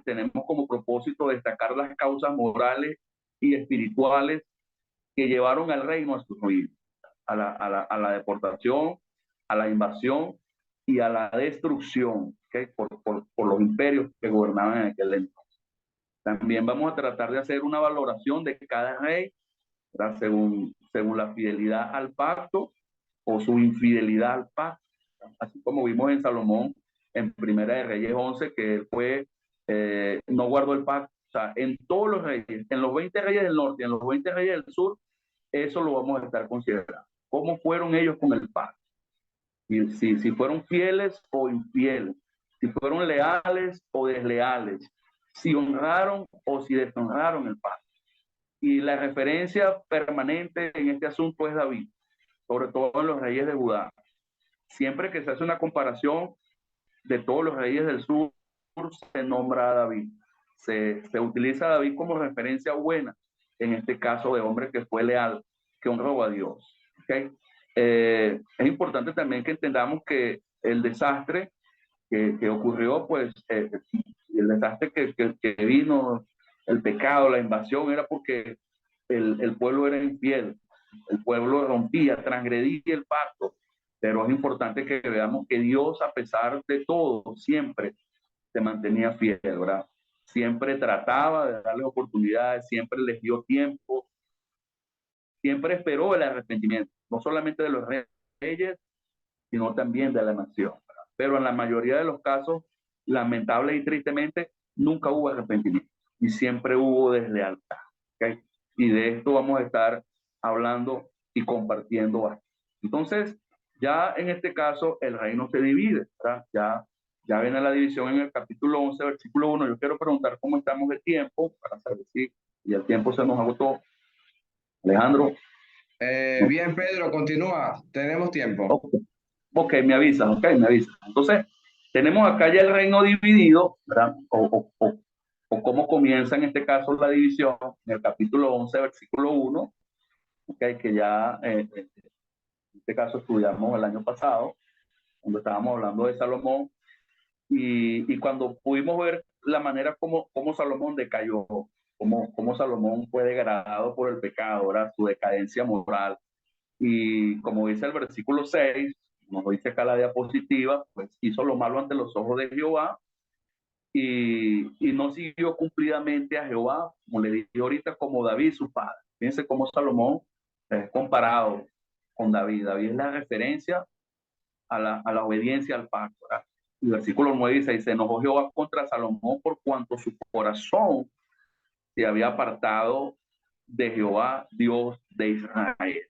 tenemos como propósito destacar las causas morales y espirituales que llevaron al reino a su ruina, a la deportación, a la invasión y a la destrucción, ¿okay? Por los imperios que gobernaban en aquel entonces. También vamos a tratar de hacer una valoración de cada rey, ¿verdad? Según la fidelidad al pacto o su infidelidad al pacto, así como vimos en Salomón en Primera de Reyes 11, que él no guardó el pacto. O sea, en todos los reyes, en los 20 reyes del norte y en los 20 reyes del sur, eso lo vamos a estar considerando. ¿Cómo fueron ellos con el pacto? Si fueron fieles o infieles, si fueron leales o desleales, si honraron o si deshonraron el pacto. Y la referencia permanente en este asunto es David, sobre todo en los reyes de Judá. Siempre que se hace una comparación de todos los reyes del sur, se nombra a David. Se utiliza a David como referencia buena, en este caso de hombre que fue leal, que honró a Dios. ¿Okay? Es importante también que entendamos que el desastre que ocurrió, pues, el desastre que vino, el pecado, la invasión, era porque el pueblo era infiel, el pueblo rompía, transgredía el pacto, pero es importante que veamos que Dios, a pesar de todo, siempre se mantenía fiel, ¿verdad? Siempre trataba de darles oportunidades, siempre les dio tiempo, siempre esperó el arrepentimiento, no solamente de los reyes, sino también de la nación, ¿verdad? Pero en la mayoría de los casos, lamentable y tristemente, nunca hubo arrepentimiento y siempre hubo deslealtad, ¿okay? Y de esto vamos a estar hablando y compartiendo aquí. Entonces, ya en este caso, el reino se divide, ¿verdad? Ya viene la división en el capítulo 11, versículo 1. Yo quiero preguntar cómo estamos de tiempo, para saber si el tiempo se nos agotó. Alejandro. Bien, Pedro, continúa. Tenemos tiempo. Ok, me avisas, me avisas. Entonces, tenemos acá ya el reino dividido, ¿verdad? O cómo comienza en este caso la división, en el capítulo 11, versículo 1, okay, que ya en este caso estudiamos el año pasado, cuando estábamos hablando de Salomón, y cuando pudimos ver la manera como Salomón decayó, cómo Salomón fue degradado por el pecado, ¿verdad? Su decadencia moral. Y como dice el versículo 6, nos dice acá la diapositiva, pues hizo lo malo ante los ojos de Jehová y no siguió cumplidamente a Jehová, como le dije ahorita, como David, su padre. Fíjense cómo Salomón es comparado con David. David es la referencia a la obediencia al pacto, ¿verdad? Y versículo 9 dice, y se enojó Jehová contra Salomón por cuanto su corazón se había apartado de Jehová, Dios de Israel.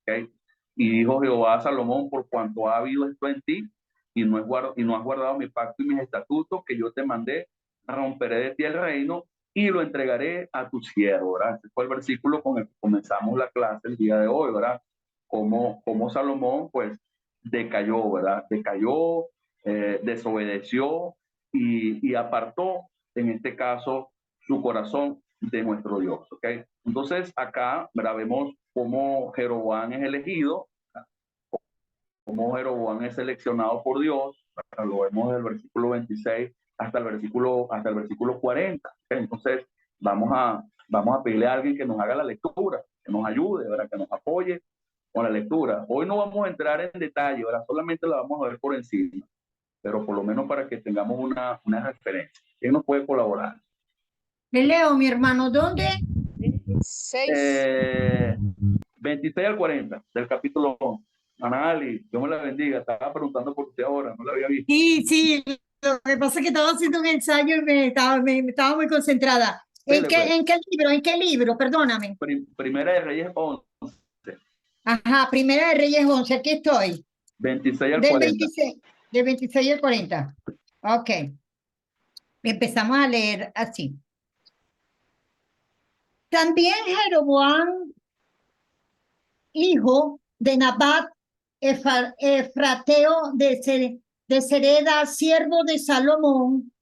¿Okay? Y dijo Jehová a Salomón, por cuanto ha habido esto en ti, y no has guardado mi pacto y mis estatutos que yo te mandé, romperé de ti el reino y lo entregaré a tu siervo, ¿verdad? Este fue el versículo con el que comenzamos la clase el día de hoy, ¿verdad? Como Salomón, pues, decayó, ¿verdad? Decayó, desobedeció y apartó, en este caso, su corazón de nuestro Dios, ¿ok? Entonces, acá, ¿verdad? Vemos cómo Jeroboam es elegido, cómo Jeroboam es seleccionado por Dios, ¿verdad? Lo vemos desde el versículo 26 hasta el versículo 40. ¿Okay? Entonces, vamos a pedirle a alguien que nos haga la lectura, que nos ayude, ¿verdad? Que nos apoye con la lectura. Hoy no vamos a entrar en detalle, ¿verdad? Solamente la vamos a ver por encima, pero por lo menos para que tengamos una referencia. ¿Quién nos puede colaborar? Me leo, mi hermano, ¿dónde? 26 al 40 del capítulo 11. Anali, Dios me la bendiga. Estaba preguntando por usted ahora, no la había visto. Sí, lo que pasa es que estaba haciendo un ensayo y me estaba muy concentrada. ¿En qué libro? Perdóname. Primera de Reyes 11. Ajá, Primera de Reyes 11, aquí estoy. 26 al 40. Del 26 al 40. Ok. Empezamos a leer así. También Jeroboam, hijo de Nabat, efrateo de Sereda, siervo de Salomón,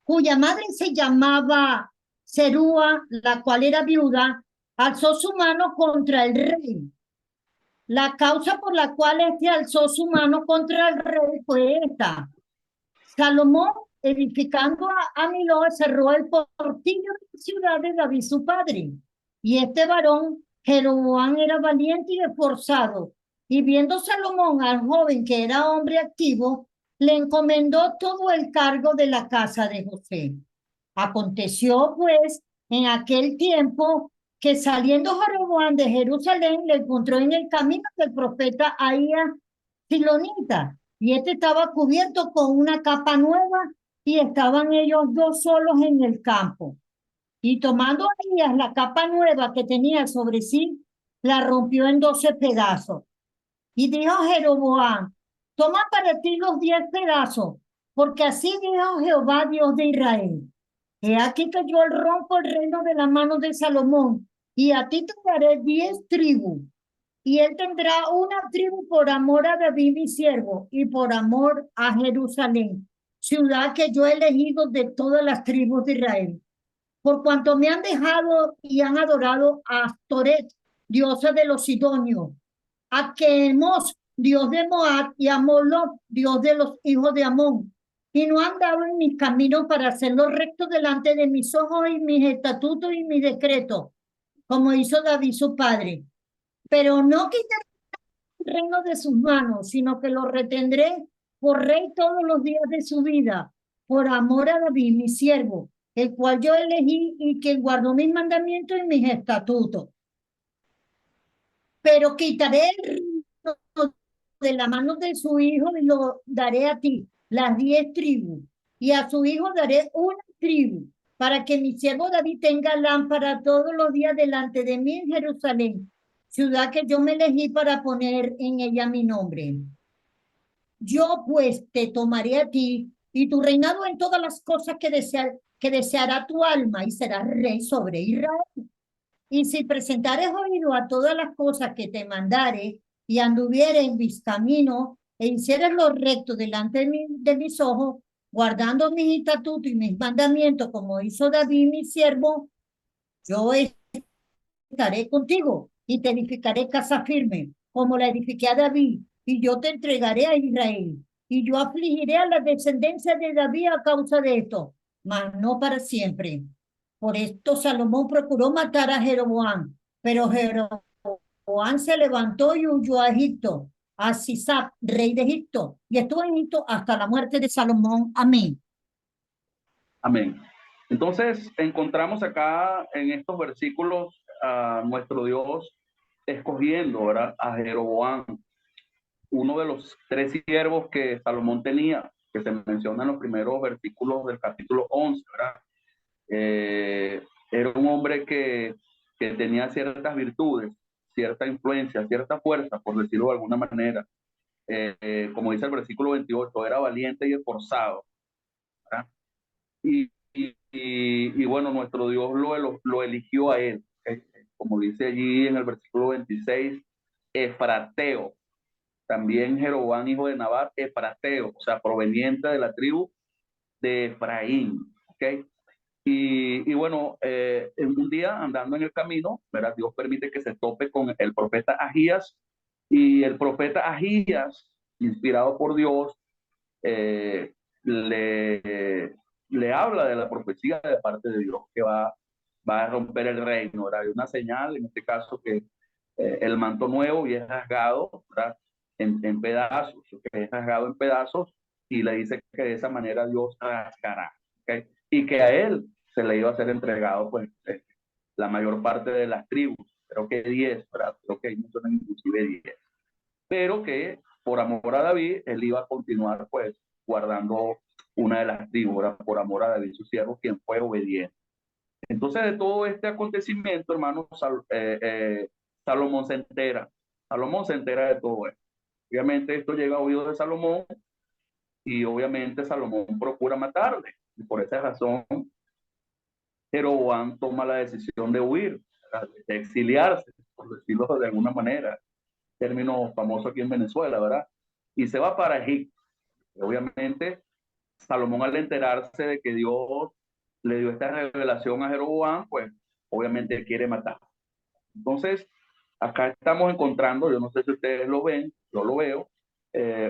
cuya madre se llamaba Serúa, la cual era viuda, alzó su mano contra el rey. La causa por la cual este alzó su mano contra el rey fue esta. Salomón, edificando a Miló, cerró el portillo de la ciudad de David su padre. Y este varón, Jeroboam, era valiente y esforzado. Y viendo Salomón al joven que era hombre activo, le encomendó todo el cargo de la casa de José. Aconteció, pues, en aquel tiempo que saliendo Jeroboam de Jerusalén, le encontró en el camino del profeta Ahías Silonita, y este estaba cubierto con una capa nueva, y estaban ellos dos solos en el campo. Y tomando Ahías la capa nueva que tenía sobre sí, la rompió en 12 pedazos. Y dijo Jeroboam, toma para ti los 10 pedazos, porque así dijo Jehová, Dios de Israel. He aquí que yo rompo el reino de la mano de Salomón, y a ti te daré 10 tribus. Y él tendrá una tribu por amor a David mi siervo, y por amor a Jerusalén, ciudad que yo he elegido de todas las tribus de Israel. Por cuanto me han dejado y han adorado a Astoret, diosa de los sidonios, a Quemos, dios de Moab, y a Moloch, dios de los hijos de Amón, y no han dado en mis caminos para hacerlo recto delante de mis ojos y mis estatutos y mis decretos, como hizo David su padre. Pero no quitaré el reino de sus manos, sino que lo retendré por rey todos los días de su vida, por amor a David, mi siervo, el cual yo elegí y que guardó mis mandamientos y mis estatutos. Pero quitaré el reino de la mano de su hijo y lo daré a ti, las 10 tribus, y a su hijo daré una tribu, para que mi siervo David tenga lámpara todos los días delante de mí en Jerusalén, ciudad que yo me elegí para poner en ella mi nombre. Yo pues te tomaré a ti y tu reinado en todas las cosas que deseará tu alma, y serás rey sobre Israel. Y si presentares oído a todas las cosas que te mandare, y anduviere en mis caminos, e hicieres lo recto delante de mis ojos, guardando mis estatutos y mis mandamientos, como hizo David mi siervo, yo estaré contigo y te edificaré casa firme, como la edifiqué a David, y yo te entregaré a Israel. Y yo afligiré a la descendencia de David a causa de esto, mas no para siempre. Por esto Salomón procuró matar a Jeroboam, pero Jeroboam se levantó y huyó a Egipto, a Sisac, rey de Egipto, y estuvo en Egipto hasta la muerte de Salomón. Amén. Amén. Entonces, encontramos acá en estos versículos a nuestro Dios escogiendo, ¿verdad?, a Jeroboam, uno de los 3 siervos que Salomón tenía, que se menciona en los primeros versículos del capítulo 11, ¿verdad? Era un hombre que tenía ciertas virtudes, cierta influencia, cierta fuerza, por decirlo de alguna manera. Como dice el versículo 28, era valiente y esforzado, ¿verdad? Y bueno, nuestro Dios lo eligió a él, como dice allí en el versículo 26, efrateo. También Jeroboam, hijo de Nabat, efrateo, o sea, proveniente de la tribu de Efraín, ¿ok? Y bueno, en un día andando en el camino, ¿verdad?, Dios permite que se tope con el profeta Ahías, y el profeta Ahías, inspirado por Dios, le habla de la profecía de parte de Dios, que va a romper el reino, ¿verdad? Hay una señal, en este caso, que el manto nuevo y es rasgado, ¿verdad?, en pedazos, que es rasgado en pedazos, y le dice que de esa manera Dios rasgará, ¿okay? Y que a él se le iba a ser entregado, pues, la mayor parte de las tribus, creo que 10, ¿verdad? Creo que mencionan inclusive 10, pero que por amor a David, él iba a continuar, pues, guardando una de las tribus, ¿verdad?, por amor a David, su siervo, quien fue obediente. Entonces, de todo este acontecimiento, hermanos, Salomón se entera. Salomón se entera de todo esto. Obviamente esto llega a oídos de Salomón, y obviamente Salomón procura matarle. Y por esa razón, Jeroboam toma la decisión de huir, de exiliarse, por decirlo de alguna manera, término famoso aquí en Venezuela, ¿verdad? Y se va para Egipto. Y obviamente, Salomón, al enterarse de que Dios le dio esta revelación a Jeroboam, pues obviamente él quiere matar. Entonces, acá estamos encontrando, yo no sé si ustedes lo ven, yo lo veo,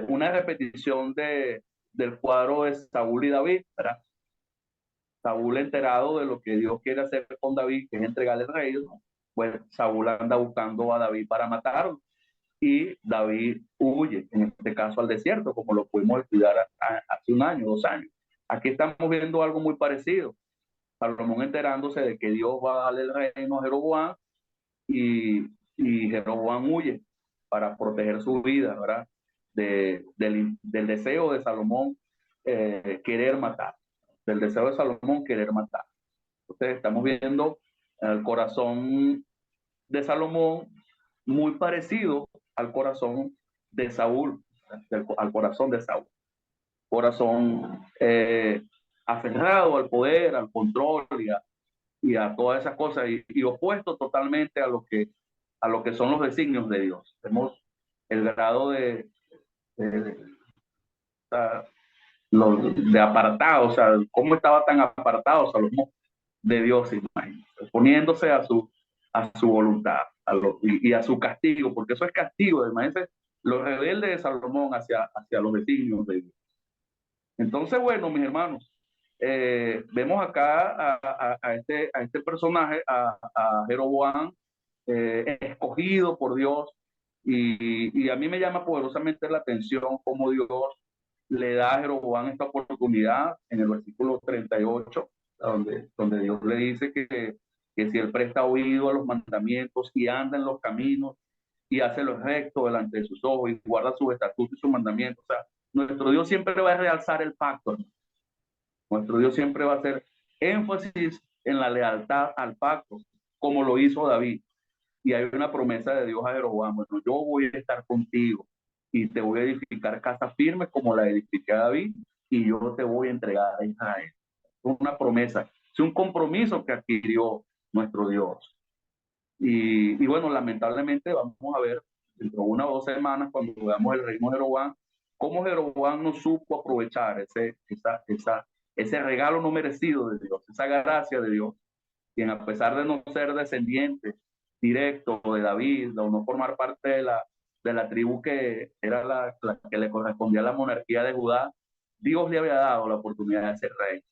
una repetición del cuadro de Saúl y David, ¿verdad? Saúl, enterado de lo que Dios quiere hacer con David, que es entregarle el reino, ¿no?, pues Saúl anda buscando a David para matarlo, y David huye, en este caso al desierto, como lo pudimos estudiar hace 1 año, 2 años. Aquí estamos viendo algo muy parecido. Salomón enterándose de que Dios va a darle el reino a Jeroboam, y Jeroboam huye para proteger su vida, ¿verdad?, del deseo de Salomón querer matar, del deseo de Salomón querer matar. Entonces estamos viendo el corazón de Salomón muy parecido al corazón de Saúl, al corazón de Saúl. Corazón aferrado al poder, al control y a todas esas cosas, y opuesto totalmente a lo que son los designios de Dios. Vemos el grado de apartado, o sea, cómo estaba tan apartado Salomón de Dios, imagínate, poniéndose a su voluntad y a su castigo, porque eso es castigo, imagínense los rebeldes de Salomón hacia los designios de Dios. Entonces, bueno, mis hermanos, vemos acá a este personaje, a Jeroboam, escogido por Dios, y a mí me llama poderosamente la atención cómo Dios le da a Jeroboam esta oportunidad en el versículo 38, donde Dios le dice que si él presta oído a los mandamientos y anda en los caminos y hace lo recto delante de sus ojos y guarda sus estatutos y sus mandamientos, o sea, nuestro Dios siempre va a realzar el pacto. Nuestro Dios siempre va a hacer énfasis en la lealtad al pacto, como lo hizo David. Y hay una promesa de Dios a Jeroboam: bueno, yo voy a estar contigo y te voy a edificar casa firme como la edifiqué a David, y yo te voy a entregar a Israel. Es una promesa, es un compromiso que adquirió nuestro Dios. Y bueno, lamentablemente vamos a ver dentro de 1 o 2 semanas, cuando veamos el reino de Jeroboam, cómo Jeroboam no supo aprovechar ese regalo no merecido de Dios, esa gracia de Dios, quien, a pesar de no ser descendiente directo de David, o no formar parte de la tribu que era la que le correspondía a la monarquía de Judá, Dios le había dado la oportunidad de ser rey.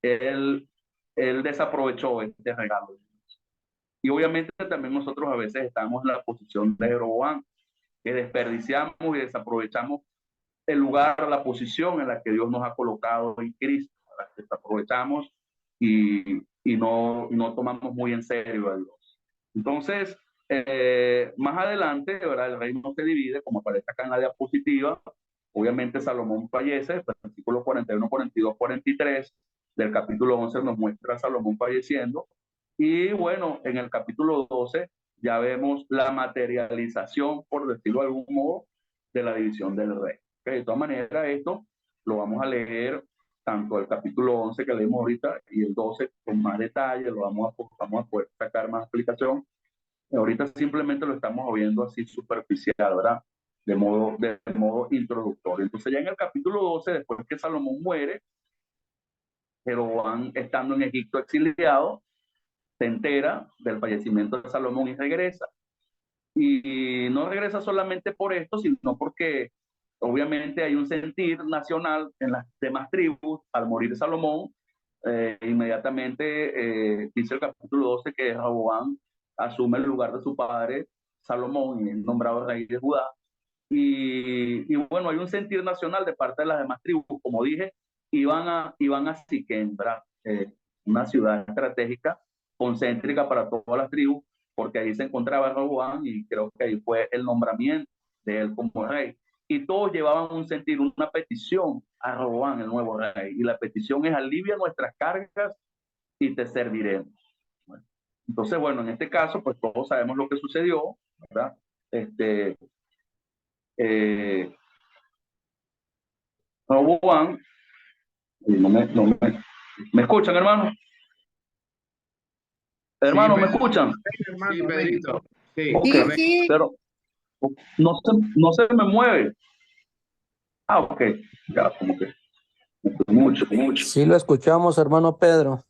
Él él desaprovechó este regalo. Y obviamente también nosotros a veces estamos en la posición de Jeroboam, que desperdiciamos y desaprovechamos el lugar, la posición en la que Dios nos ha colocado en Cristo. La desaprovechamos y no tomamos muy en serio a Dios. Entonces, más adelante, ¿verdad? El reino se divide, como aparece acá en la diapositiva. Obviamente Salomón fallece, versículos 41, 42, 43 del capítulo 11 nos muestra a Salomón falleciendo. Y bueno, en el capítulo 12 ya vemos la materialización, por decirlo de algún modo, de la división del rey. Okay, de todas maneras, esto lo vamos a leer tanto el capítulo 11 que leímos ahorita y el 12 con más detalle, vamos a poder sacar más explicación. Ahorita simplemente lo estamos viendo así superficial, ¿verdad? De modo introductorio. Entonces ya en el capítulo 12, después que Salomón muere, Jeroboam, estando en Egipto exiliado, se entera del fallecimiento de Salomón y regresa. Y no regresa solamente por esto, sino porque obviamente hay un sentir nacional en las demás tribus. Al morir Salomón, inmediatamente dice el capítulo 12 que Jeroboam asume el lugar de su padre Salomón y es nombrado rey de Judá. Y bueno, hay un sentir nacional de parte de las demás tribus. Como dije, iban a Siquem, una ciudad estratégica, concéntrica para todas las tribus, porque ahí se encontraba Roboam y creo que ahí fue el nombramiento de él como rey. Y todos llevaban un sentir, una petición a Roboam, el nuevo rey. Y la petición es: alivia nuestras cargas y te serviremos. Bueno, entonces, bueno, en este caso, pues todos sabemos lo que sucedió, ¿verdad? Roboam, ¿me escuchan, hermano? Hermano, ¿me escuchan? Sí, Pedrito. Sí, Ok, Sí. pero no se me mueve. Ah, ok, ya, como que mucho. Sí lo escuchamos, hermano Pedro.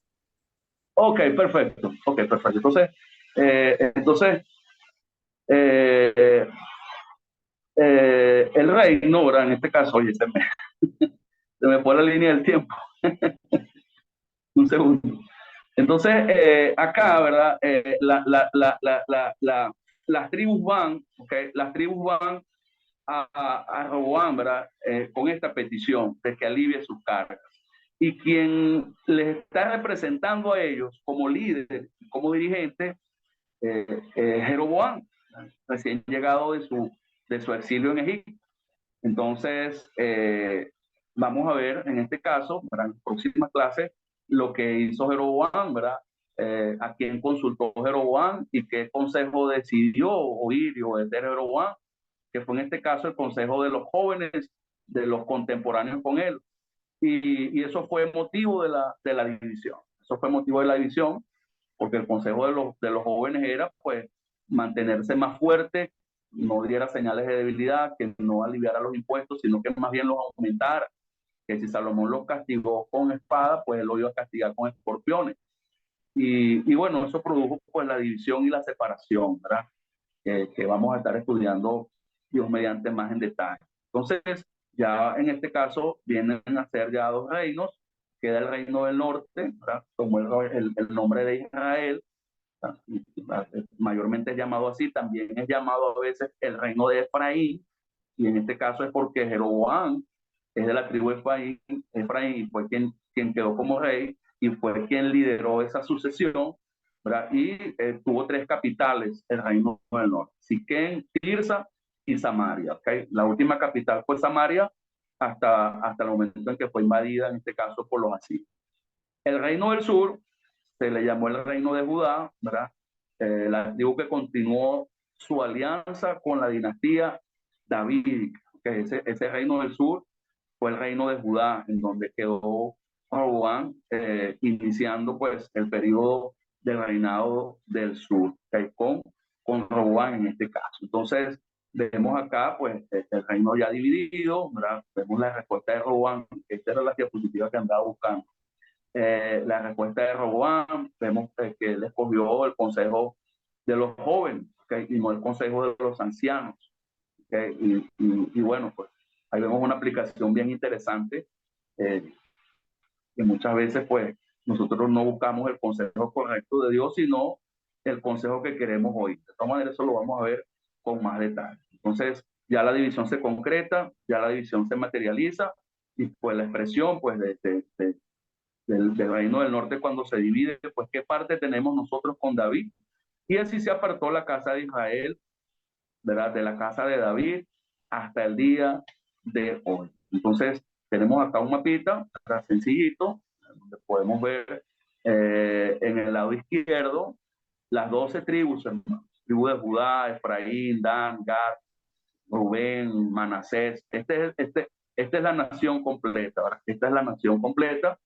Ok, perfecto. Entonces, el rey, no, ¿verdad? En este caso, oye, se me fue la línea del tiempo. Un segundo. Entonces, acá, ¿verdad? Las tribus van, ¿okay? Las tribus van a Roboam, ¿verdad? Con esta petición de que alivie sus cargas. Y quien les está representando a ellos como líder, como dirigente, Jeroboam, recién llegado de su exilio en Egipto. Entonces, vamos a ver en este caso, ¿verdad? En la próxima clase, lo que hizo Jeroboam, ¿verdad? A quién consultó Jeroboam y qué consejo decidió oír y obedecer Jeroboam, que fue en este caso el consejo de los jóvenes, de los contemporáneos con él. Y eso fue motivo de la división. Eso fue motivo de la división, porque el consejo de los jóvenes era, pues, mantenerse más fuerte, no diera señales de debilidad, que no aliviara los impuestos, sino que más bien los aumentara. Que si Salomón los castigó con espada, pues él lo iba a castigar con escorpiones. Y bueno, eso produjo pues la división y la separación, ¿verdad? Que vamos a estar estudiando Dios mediante más en detalle. Entonces, ya en este caso vienen a ser ya dos reinos. Queda el reino del norte, ¿verdad? Como el nombre de Israel, mayormente es llamado así. También es llamado a veces el reino de Efraín, y en este caso es porque Jeroboam es de la tribu de Efraín y fue quien quedó como rey y fue quien lideró esa sucesión, ¿verdad? Y tuvo tres capitales el reino del norte: Siquem, Tirsa y Samaria. ¿Okay? La última capital fue Samaria hasta el momento en que fue invadida, en este caso por los asirios. El reino del sur se le llamó el reino de Judá, ¿verdad? La tribu que continuó su alianza con la dinastía davídica, que ese reino del sur fue el reino de Judá, en donde quedó Roboam, iniciando pues el periodo del reinado del sur, con Roboam en este caso. Entonces, vemos acá pues el reino ya dividido, ¿verdad? Vemos la respuesta de Roboam. Esta era la diapositiva que andaba buscando. La respuesta de Roboam, vemos que él escogió el consejo de los jóvenes, ¿okay? Y no el consejo de los ancianos. ¿Okay? Y bueno, pues ahí vemos una aplicación bien interesante, que muchas veces pues nosotros no buscamos el consejo correcto de Dios, sino el consejo que queremos oír. De todas maneras, eso lo vamos a ver con más detalle. Entonces, ya la división se concreta, ya la división se materializa, y pues la expresión pues del reino del norte cuando se divide, pues qué parte tenemos nosotros con David. Y así se apartó la casa de Israel, ¿verdad? De la casa de David hasta el día de hoy. Entonces, tenemos acá un mapita, ¿verdad? Sencillito, donde podemos ver en el lado izquierdo las 12 tribus, hermanos. Tribu de Judá, Efraín, Dan, Gad, Rubén, Manasés. Esta es la nación completa, ¿verdad? Esta es la nación completa.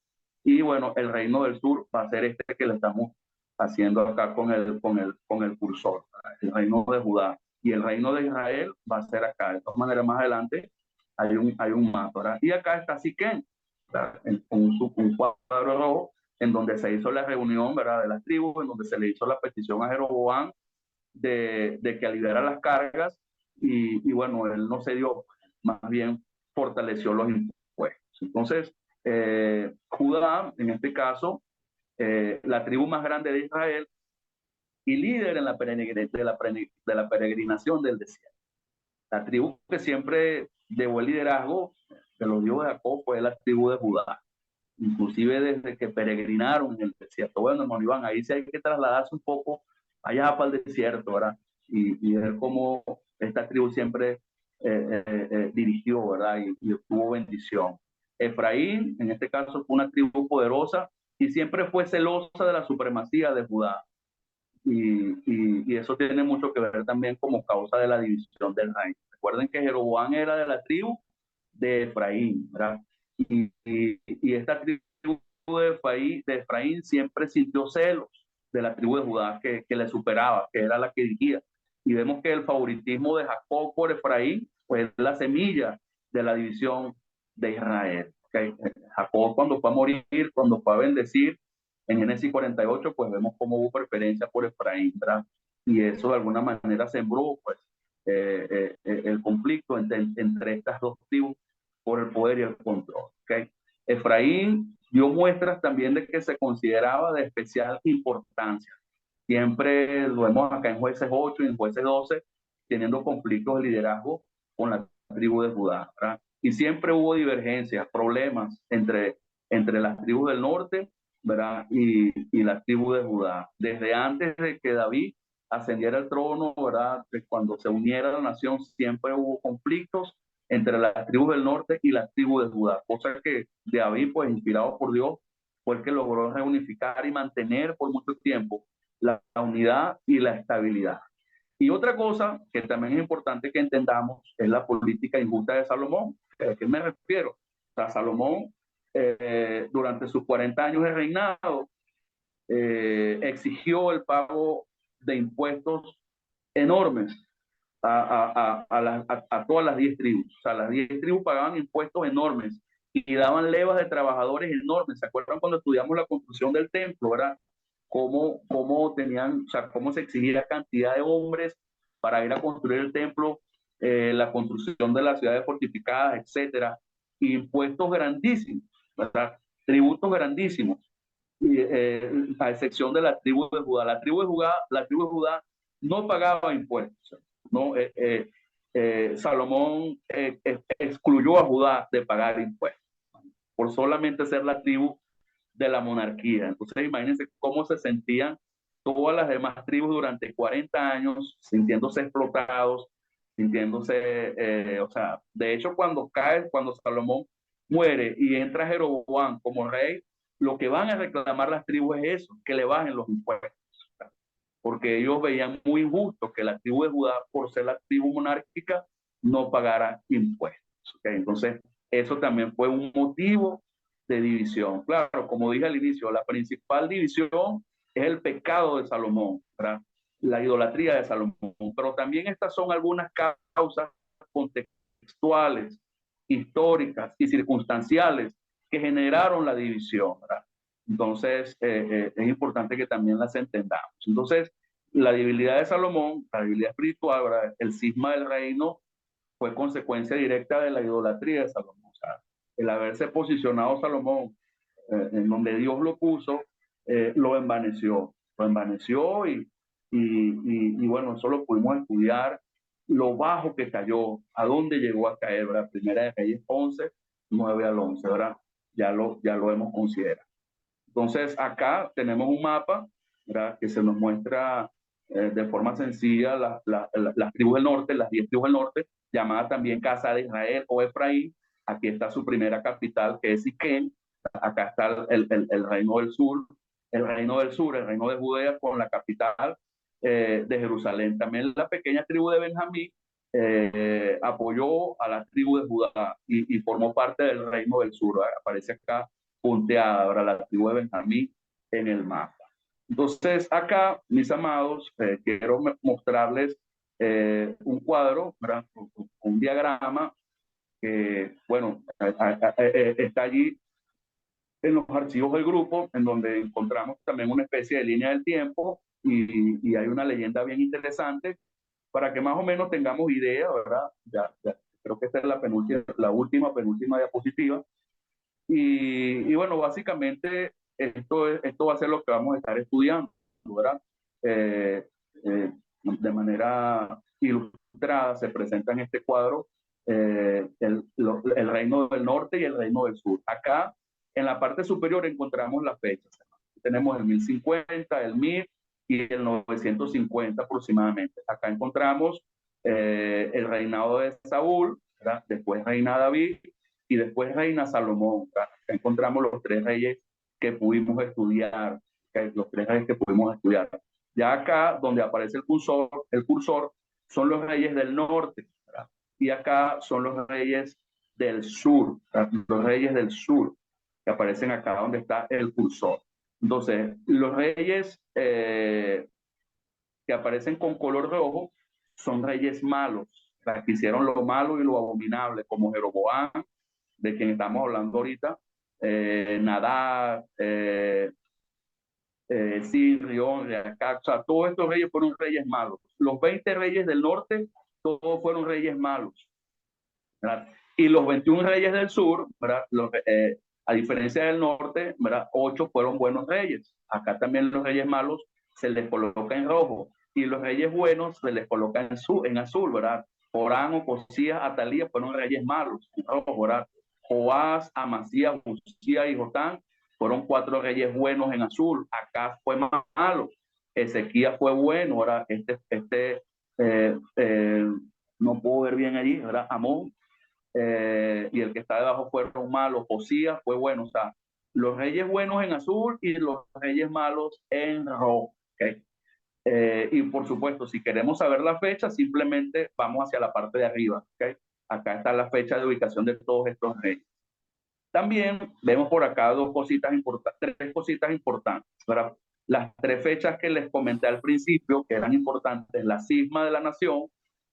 Y bueno, el reino del sur va a ser este que le estamos haciendo acá con el cursor, ¿verdad? El reino de Judá. Y el reino de Israel va a ser acá. De todas maneras, más adelante hay un mapa, ¿verdad? Y acá está Siquén, con un cuadro rojo, en donde se hizo la reunión, ¿verdad? De las tribus, en donde se le hizo la petición a Jeroboam de que aliviara las cargas, y bueno, él no se dio, más bien fortaleció los impuestos. Entonces, Judá, en este caso, la tribu más grande de Israel y líder en de la peregrinación del desierto. La tribu que siempre llevó el liderazgo de los hijos de Jacob fue la tribu de Judá, inclusive desde que peregrinaron en el desierto. Bueno, hermano Iván, ahí sí hay que trasladarse un poco allá para el desierto, ¿verdad? Y ver cómo esta tribu siempre dirigió, ¿verdad? Y obtuvo bendición. Efraín, en este caso, fue una tribu poderosa y siempre fue celosa de la supremacía de Judá. Y eso tiene mucho que ver también como causa de la división del reino. Recuerden que Jeroboam era de la tribu de Efraín, ¿verdad? Y esta tribu de Efraín siempre sintió celos de la tribu de Judá que le superaba, que era la que dirigía. Y vemos que el favoritismo de Jacob por Efraín pues es la semilla de la división de Israel. ¿Okay? Jacob cuando fue a morir, cuando fue a bendecir, en Génesis 48, pues vemos cómo hubo preferencia por Efraín, ¿verdad? Y eso de alguna manera sembró pues el conflicto entre estas dos tribus por el poder y el control. ¿Okay? Efraín dio muestras también de que se consideraba de especial importancia. Siempre lo vemos acá en Jueces 8 y en Jueces 12, teniendo conflictos de liderazgo con la tribu de Judá, ¿verdad? Y siempre hubo divergencias, problemas entre las tribus del norte, ¿verdad? Y la tribu de Judá. Desde antes de que David ascendiera al trono, ¿verdad? Cuando se uniera la nación, siempre hubo conflictos entre las tribus del norte y las tribus de Judá, cosa que David, pues inspirado por Dios, fue el que logró reunificar y mantener por mucho tiempo la unidad y la estabilidad. Y otra cosa que también es importante que entendamos es la política injusta de Salomón. ¿A qué me refiero? O sea, Salomón, durante sus 40 años de reinado, exigió el pago de impuestos enormes a todas las 10 tribus. O sea, las 10 tribus pagaban impuestos enormes y daban levas de trabajadores enormes. ¿Se acuerdan cuando estudiamos la construcción del templo, verdad? Cómo tenían, o sea, cómo se exigía cantidad de hombres para ir a construir el templo, la construcción de las ciudades fortificadas, etcétera, impuestos grandísimos, ¿verdad? Tributos grandísimos, a excepción de la tribu de Judá. La tribu de Judá no pagaba impuestos, ¿no? Salomón excluyó a Judá de pagar impuestos por solamente ser la tribu de la monarquía. Entonces imagínense cómo se sentían todas las demás tribus durante 40 años, sintiéndose explotados, sintiéndose, o sea, de hecho cuando Salomón muere y entra Jeroboam como rey, lo que van a reclamar las tribus es eso, que le bajen los impuestos, porque ellos veían muy injusto que la tribu de Judá, por ser la tribu monárquica, no pagara impuestos. ¿Okay? Entonces, eso también fue un motivo de división. Claro, como dije al inicio, la principal división es el pecado de Salomón, ¿verdad? La idolatría de Salomón, pero también estas son algunas causas contextuales, históricas y circunstanciales que generaron la división, ¿verdad? Entonces, es importante que también las entendamos. Entonces, la debilidad de Salomón, la debilidad espiritual, ¿verdad? El cisma del reino fue consecuencia directa de la idolatría de Salomón. O sea, el haberse posicionado Salomón en donde Dios lo puso, lo envaneció y bueno, eso lo pudimos estudiar, lo bajo que cayó, a dónde llegó a caer, ¿verdad? Primera de Reyes 11, 9 al 11, ¿verdad? Ya lo hemos considerado. Entonces, acá tenemos un mapa, ¿verdad? Que se nos muestra de forma sencilla las tribus del norte, las 10 tribus del norte, llamada también Casa de Israel o Efraín. Aquí está su primera capital, que es Siquem. Acá está el reino del sur, el reino de Judea, con la capital de Jerusalén. También la pequeña tribu de Benjamín apoyó a la tribu de Judá y formó parte del reino del sur, ¿verdad? Aparece acá punteada ahora la tribu de Benjamín en el mapa. Entonces acá, mis amados, quiero mostrarles un cuadro, ¿verdad? Un diagrama que, bueno, está allí en los archivos del grupo, en donde encontramos también una especie de línea del tiempo y hay una leyenda bien interesante para que más o menos tengamos idea, ¿verdad? Ya creo que esta es la última penúltima diapositiva. Y bueno, básicamente esto va a ser lo que vamos a estar estudiando, ¿verdad? De manera ilustrada se presenta en este cuadro el reino del norte y el reino del sur. Acá, en la parte superior, encontramos las fechas. Tenemos el 1050, el 1000 y el 950 aproximadamente. Acá encontramos el reinado de Saúl, ¿verdad? Después reina David, y después reina Salomón. Acá encontramos los tres reyes que pudimos estudiar, Ya acá, donde aparece el cursor son los reyes del norte, ¿verdad? Y acá son los reyes del sur, ¿verdad? Los reyes del sur, que aparecen acá donde está el cursor. Entonces, los reyes que aparecen con color rojo son reyes malos, ¿verdad? Que hicieron lo malo y lo abominable, como Jeroboam, de quien estamos hablando ahorita, Nadab, Sirión, Reacac, o sea, todos estos reyes fueron reyes malos. Los 20 reyes del norte, todos fueron reyes malos, ¿verdad? Y los 21 reyes del sur, ¿verdad? A diferencia del norte, ¿verdad? 8 fueron buenos reyes. Acá también los reyes malos se les coloca en rojo y los reyes buenos se les coloca en azul, ¿verdad? Joram, Ocosías, Atalías fueron reyes malos, en rojo, ¿verdad? Joás, Amasías, Uzías y Jotán fueron 4 reyes buenos en azul. Acá fue malo. Ezequías fue bueno, ¿verdad? No puedo ver bien allí, ¿verdad? Amón. Y el que está debajo fueron malos. Josías fue bueno. O sea, los reyes buenos en azul y los reyes malos en rojo. ¿Okay? Y por supuesto, si queremos saber la fecha, simplemente vamos hacia la parte de arriba. ¿Okay? Acá está la fecha de ubicación de todos estos reyes. También vemos por acá tres cositas importantes, ¿verdad? Las 3 fechas que les comenté al principio, que eran importantes, la cisma de la nación,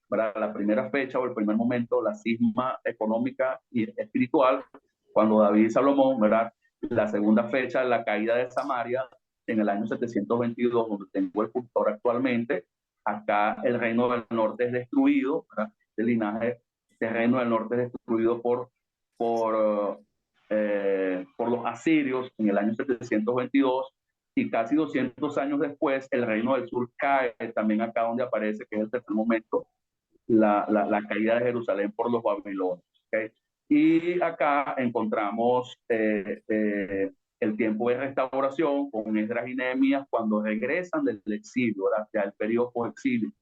¿verdad? La primera fecha o el primer momento, la cisma económica y espiritual, cuando David y Salomón, ¿verdad? La segunda fecha, la caída de Samaria, en el año 722, donde tengo el cursor actualmente. Acá el reino del norte es destruido, ¿verdad? El linaje, este reino del norte es destruido por los asirios en el año 722, y casi 200 años después el reino del sur cae, también acá donde aparece, que es el tercer momento, la caída de Jerusalén por los babilonios. ¿Okay? Y acá encontramos el tiempo de restauración con Esdras y Nehemías cuando regresan del exilio, ¿verdad? Ya el periodo post-exilio,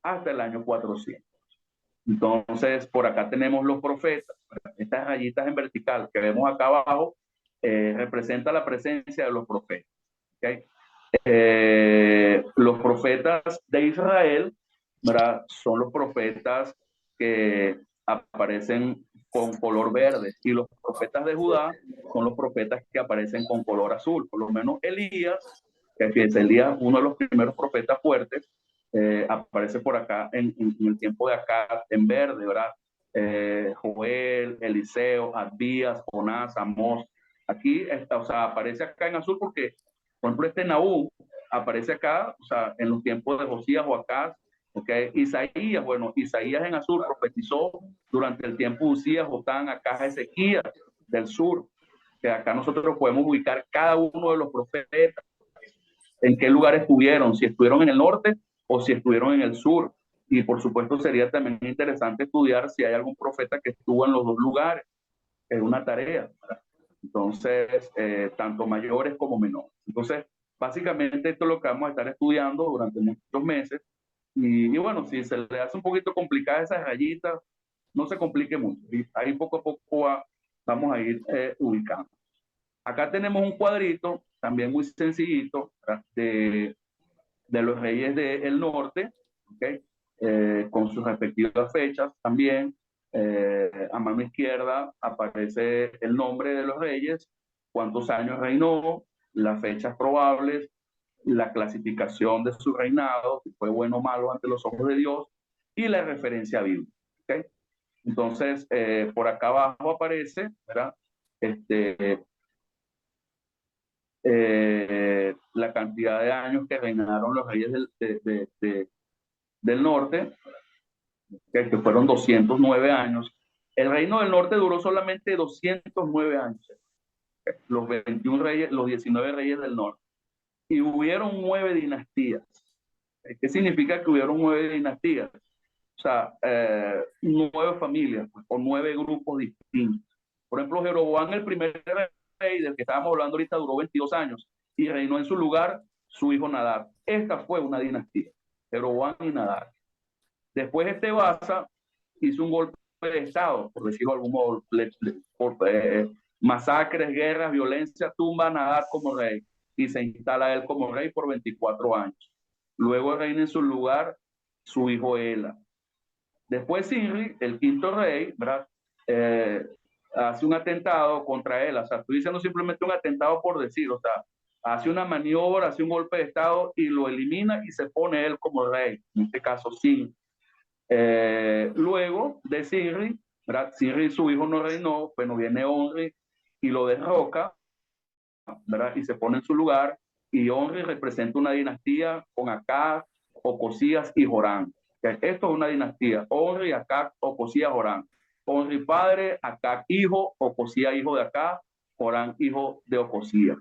hasta el año 400. Entonces, por acá tenemos los profetas. Estas rayitas en vertical que vemos acá abajo representa la presencia de los profetas. ¿Okay? Los profetas de Israel, ¿verdad? Son los profetas que aparecen con color verde, y los profetas de Judá son los profetas que aparecen con color azul. Por lo menos Elías, que es Elías, uno de los primeros profetas fuertes, aparece por acá en el tiempo de acá en verde, ¿verdad? Joel, Eliseo, Abías, Jonás, Amós. Aquí está, o sea, aparece acá en azul porque, por ejemplo, Nahum aparece acá, o sea, en los tiempos de Josías o Acaz. Okay. Isaías, bueno, Isaías en azul profetizó durante el tiempo de Uzías, Jotán, Acaz, Ezequías del sur. que acá nosotros podemos ubicar cada uno de los profetas, en qué lugar estuvieron, si estuvieron en el norte o si estuvieron en el sur. Y por supuesto sería también interesante estudiar si hay algún profeta que estuvo en los dos lugares. Es una tarea, ¿verdad? Entonces, tanto mayores como menores. Entonces, básicamente esto es lo que vamos a estar estudiando durante muchos meses. Y bueno, si se le hace un poquito complicada esas rayitas, no se complique mucho. Y ahí poco a poco vamos a ir ubicando. Acá tenemos un cuadrito, también muy sencillito, de los reyes del norte, ¿okay? Con sus respectivas fechas también. A mano izquierda aparece el nombre de los reyes, cuántos años reinó, las fechas probables, la clasificación de su reinado, si fue bueno o malo ante los ojos de Dios, y la referencia bíblica. ¿Okay? Entonces, por acá abajo aparece, ¿verdad? La cantidad de años que reinaron los reyes del norte, que fueron 209 años. El reino del norte duró solamente 209 años. Los 21 reyes, los 19 reyes del norte. Y hubieron 9 dinastías. ¿Qué significa que hubieron 9 dinastías? O sea, 9 familias, pues, o 9 grupos distintos. Por ejemplo, Jeroboam, el primer rey del que estábamos hablando ahorita, duró 22 años y reinó en su lugar su hijo Nadab. Esta fue una dinastía, Jeroboam y Nadab. Después Baasa hizo un golpe de Estado, por decirlo de algún modo, masacres, guerras, violencia, tumba a Nadab como rey y se instala él como rey por 24 años. Luego reina en su lugar su hijo Ela. Después Zimri, el quinto rey, ¿verdad? Hace un atentado contra él. O sea, estoy diciendo simplemente un atentado por decir, o sea, hace una maniobra, hace un golpe de Estado y lo elimina y se pone él como rey, en este caso Zimri. Luego de Zimri, ¿verdad? Zimri, su hijo, no reinó, bueno, viene Omri y lo derroca, ¿verdad? Y se pone en su lugar, y Omri representa una dinastía con Acab, Ocosías y Joram. Esto es una dinastía, Omri, Acab, Ocosías, Joram. Omri padre, Acab hijo, Ocosías hijo de Acab, Joram hijo de Ocosías.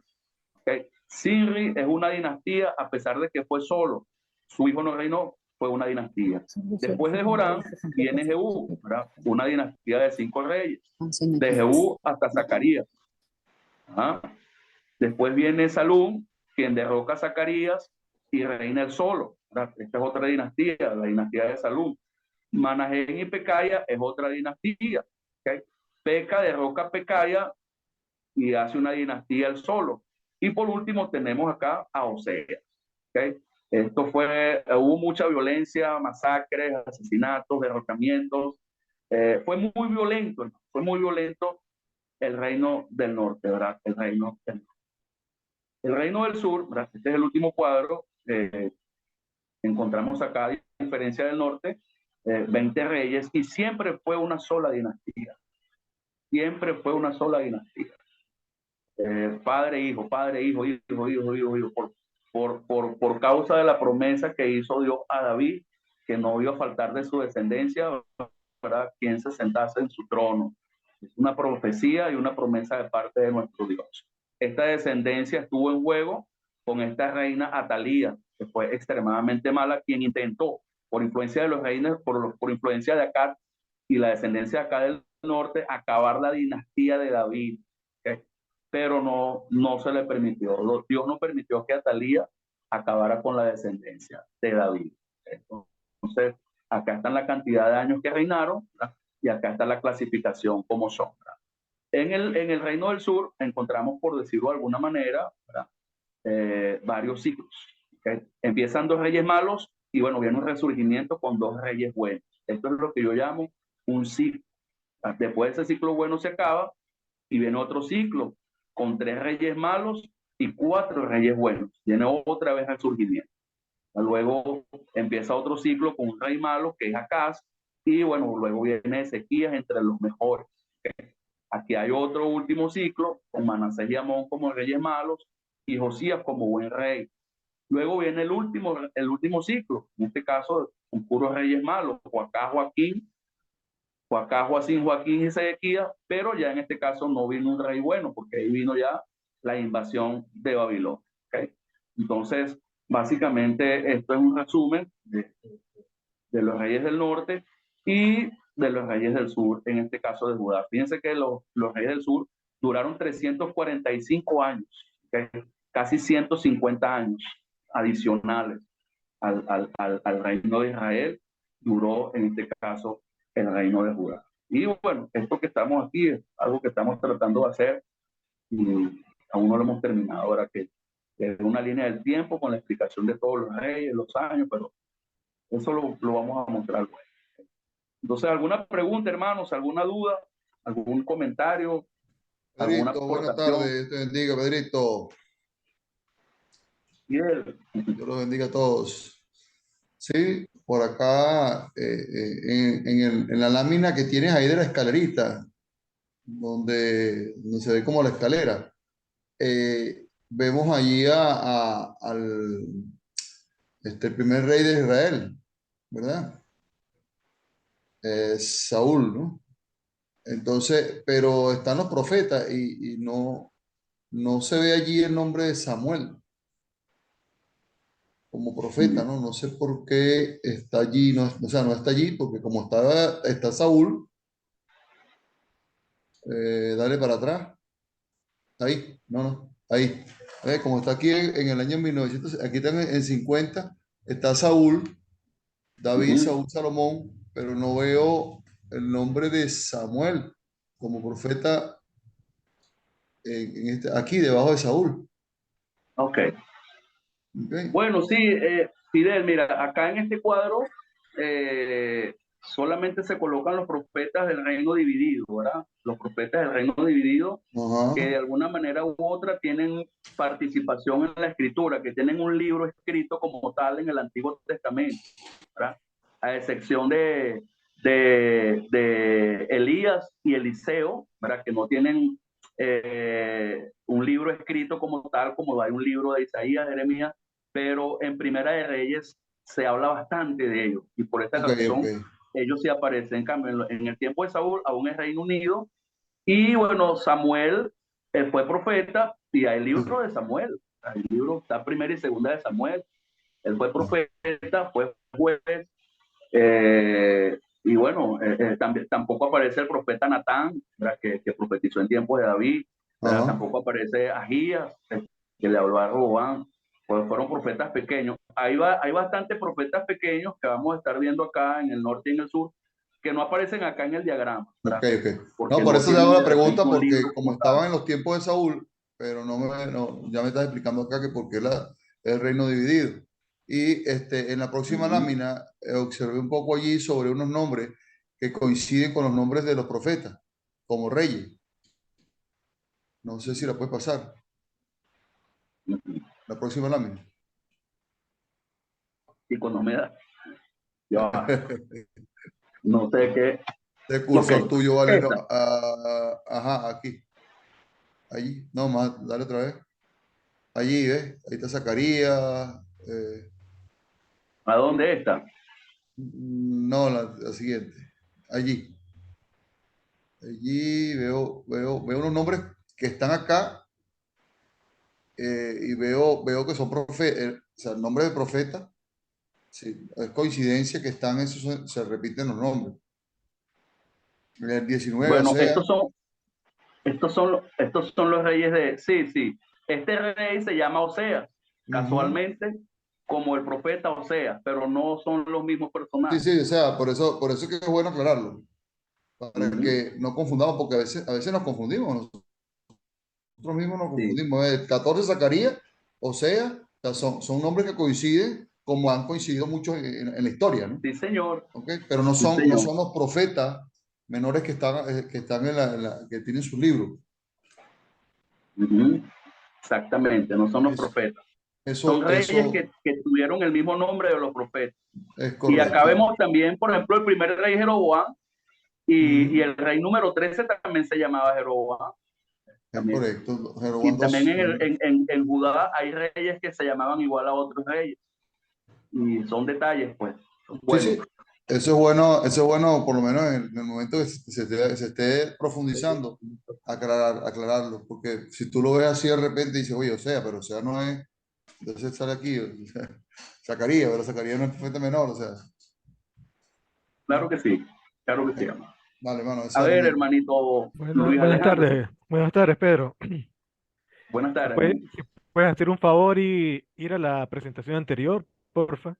¿Okay? Zimri es una dinastía, a pesar de que fue solo, su hijo no reinó, fue una dinastía. Después de Joram viene Jehú, ¿verdad? Una dinastía de 5 reyes, de Jehú hasta Zacarías. ¿Ah? Después viene Salum, quien derroca a Zacarías y reina él solo, ¿verdad? Esta es otra dinastía, la dinastía de Salum. Manahem y Pecaya es otra dinastía. ¿Okay? Peca derroca a Pecaya y hace una dinastía él solo. Y por último tenemos acá a Oseas. ¿Okay? Esto hubo mucha violencia, masacres, asesinatos, derrocamientos. Fue muy violento el reino del norte, ¿verdad? El reino del sur, ¿verdad? Este es el último cuadro. Encontramos acá, a diferencia del norte, 20 reyes, y siempre fue una sola dinastía. Siempre fue una sola dinastía. Padre, hijo, hijo, por causa de la promesa que hizo Dios a David, que no iba a faltar de su descendencia, ¿verdad? Quien se sentase en su trono. Es una profecía y una promesa de parte de nuestro Dios. Esta descendencia estuvo en juego con esta reina Atalía, que fue extremadamente mala, quien intentó, por influencia de los reyes, por influencia de Acab y la descendencia de acá del norte, acabar la dinastía de David. ¿Okay? Pero no se le permitió. Dios no permitió que Atalía acabara con la descendencia de David. Entonces, acá están la cantidad de años que reinaron, ¿verdad? Y acá está la clasificación como sombra. En el reino del sur encontramos, por decirlo de alguna manera, varios ciclos. ¿Okay? Empiezan 2 reyes malos y bueno, viene un resurgimiento con 2 reyes buenos. Esto es lo que yo llamo un ciclo. Después de ese ciclo bueno se acaba y viene otro ciclo con 3 reyes malos y 4 reyes buenos. Viene otra vez el surgimiento. Luego empieza otro ciclo con un rey malo que es Acaz y bueno, luego viene Ezequías entre los mejores. ¿Okay? Aquí hay otro último ciclo con Manasés y Amón como reyes malos y Josías como buen rey. Luego viene el último ciclo, en este caso con puros reyes malos, Joacás, Joaquín Joacín, Joaquín y Sedequías, pero ya en este caso no vino un rey bueno, porque ahí vino ya la invasión de Babilonia. ¿Okay? Entonces, básicamente esto es un resumen de los reyes del norte y de los reyes del sur, en este caso de Judá. Fíjense que los reyes del sur duraron 345 años, ¿okay? Casi 150 años adicionales al reino de Israel, duró en este caso el reino de Judá. Y bueno, esto que estamos aquí es algo que estamos tratando de hacer y aún no lo hemos terminado. Ahora que es una línea del tiempo con la explicación de todos los reyes, los años, pero eso lo vamos a mostrar luego. Entonces, ¿alguna pregunta, hermanos? ¿Alguna duda? ¿Algún comentario? ¿Alguna Pedrito, buenas aportación? tardes. Te bendiga, Pedrito. Bien. Dios los bendiga a todos. Sí, por acá, en la lámina que tienes ahí de la escalerita, donde se ve como la escalera, vemos allí al el primer rey de Israel, ¿verdad? Saúl, ¿no? Entonces, pero están los profetas y no se ve allí el nombre de Samuel como profeta, ¿no? No sé por qué está allí, no, o sea, no está allí, porque como está Saúl, dale para atrás, ahí, no, ahí. Como está aquí en el año 1900, aquí están en 50, está Saúl, David, Saúl, Salomón, pero no veo el nombre de Samuel como profeta aquí debajo de Saúl. Ok. Okay. Bueno, sí, Fidel, mira, acá en este cuadro solamente se colocan los profetas del reino dividido, ¿verdad? Los profetas del reino dividido que de alguna manera u otra tienen participación en la escritura, que tienen un libro escrito como tal en el Antiguo Testamento, ¿verdad? A excepción de Elías y Eliseo, ¿verdad? Que no tienen un libro escrito como tal, como hay un libro de Isaías, Jeremías, pero en Primera de Reyes se habla bastante de ellos y por esta razón ellos sí aparecen. En cambio, en el tiempo de Saúl aún es Reino Unido y bueno, Samuel fue profeta y hay el libro de Samuel, el libro está Primera y Segunda de Samuel. Él fue profeta, fue juez, y bueno, tampoco aparece el profeta Natán, que profetizó en tiempos de David, tampoco aparece Ahías, que le habló a Roboam. Pues fueron profetas pequeños. Hay bastantes profetas pequeños que vamos a estar viendo acá en el norte y en el sur, que no aparecen acá en el diagrama. Okay. No, por eso te hago la pregunta, porque como estaban en los tiempos de Saúl, pero ya me estás explicando acá que por qué el reino dividido. Y en la próxima lámina observé un poco allí sobre unos nombres que coinciden con los nombres de los profetas, como reyes. No sé si la puedes pasar. La próxima lámina. Y cuando me da, yo no sé qué. El cursor tuyo, vale. No, ajá, aquí. Allí, no más, dale otra vez. Allí, ¿ves? Ahí está Zacarías. ¿A dónde está? No, la siguiente. Allí. Allí veo unos nombres que están acá y veo que son profetas, o sea, el nombre de profeta. Sí, es coincidencia que están esos, se repiten los nombres. El 19, bueno, o sea. estos son los reyes de... Sí. Este rey se llama Oseas, casualmente, como el profeta Oseas, pero no son los mismos personajes. Sí, o sea, por eso es que es bueno aclararlo. Para que no confundamos, porque a veces nos confundimos. Nosotros mismos nos confundimos. El 14 Zacarías, Oseas, son nombres que coinciden, como han coincidido muchos en la historia, ¿no? Sí, señor. ¿Okay? Pero no son los profetas menores que están que tienen sus libros. Exactamente, no son los profetas. Son reyes que tuvieron el mismo nombre de los profetas. Y acá vemos también, por ejemplo, el primer rey Jeroboam y el rey número 13 también se llamaba Jeroboam. Correcto. Y también en Judá hay reyes que se llamaban igual a otros reyes. Y son detalles, pues. Sí. eso es bueno, por lo menos en el momento que se esté profundizando, aclararlo, porque si tú lo ves así de repente y dices, oye, o sea, pero o sea no es, entonces sale aquí, o sea, Zacarías, pero Zacarías no es profeta menor, o sea. Claro que sí, claro que sí, hermano. Vale, hermano, A esa era ver, mi... hermanito Luis Buenas Alejandro. tardes, Pedro. Buenas Si tardes, puedes, hermanito. si puedes hacer un favor y ir a la presentación anterior, porfa.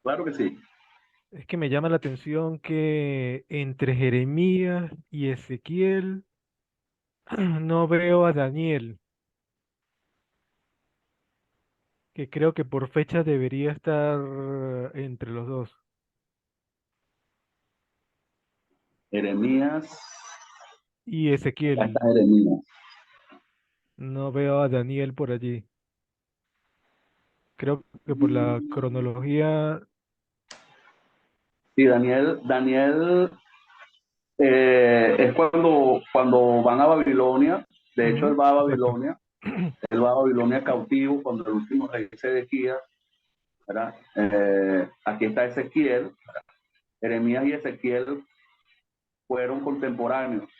Claro que sí. Es que me llama la atención que entre Jeremías y Ezequiel no veo a Daniel, que creo que por fecha debería estar entre los dos. Jeremías. Y Acá está Ezequiel, Jeremías. no veo a Daniel por allí. Creo que por la cronología, Sí, Daniel es cuando van a Babilonia. De hecho, él va a exacto. Babilonia. Él va a Babilonia cautivo cuando el último rey Sedequías, ¿verdad? Aquí está Ezequiel. Jeremías y Ezequiel fueron contemporáneos.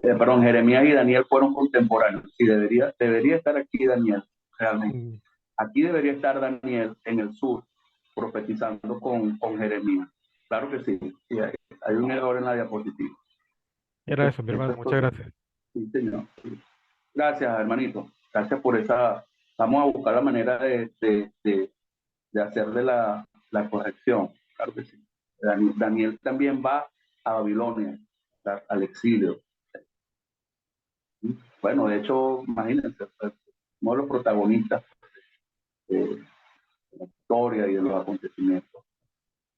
Perdón, Jeremías y Daniel fueron contemporáneos. Sí, debería estar aquí Daniel, realmente. Mm, Aquí debería estar Daniel en el sur, profetizando con Jeremías. Claro que sí, sí hay un error en la diapositiva. Era eso, mi hermano. Muchas gracias. Sí, señor. Sí. Gracias, hermanito. Gracias por esa. Vamos a buscar la manera de hacerle la corrección. Claro que sí. Daniel también va a Babilonia, al exilio. Bueno, de hecho, imagínense, pues, uno de los protagonistas de la historia y de los acontecimientos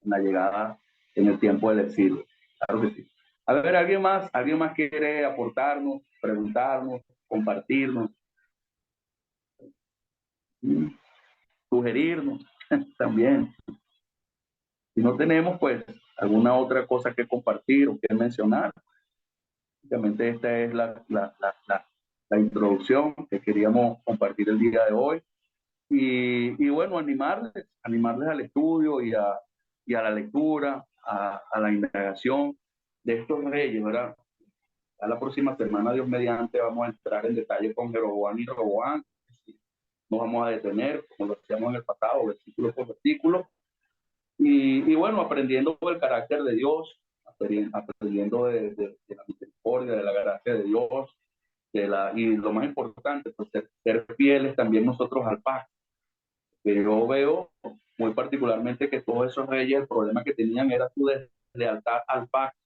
en la llegada en el tiempo del exilio. Claro que sí. A ver, ¿alguien más quiere aportarnos, preguntarnos, compartirnos, sugerirnos también? Si no tenemos, pues, alguna otra cosa que compartir o que mencionar, obviamente esta es la introducción que queríamos compartir el día de hoy. Y bueno, animarles al estudio y a la lectura, a la indagación de estos reyes, ¿verdad? A la próxima semana, Dios mediante, vamos a entrar en detalle con Jeroboam y Roboam. Nos vamos a detener, como lo hacíamos en el pasado, versículo por versículo. Y bueno, aprendiendo el carácter de Dios, aprendiendo de la misericordia, de la gracia de Dios, y lo más importante, pues ser fieles también nosotros al pacto. Que yo veo muy particularmente que todos esos reyes, el problema que tenían era su deslealtad al pacto.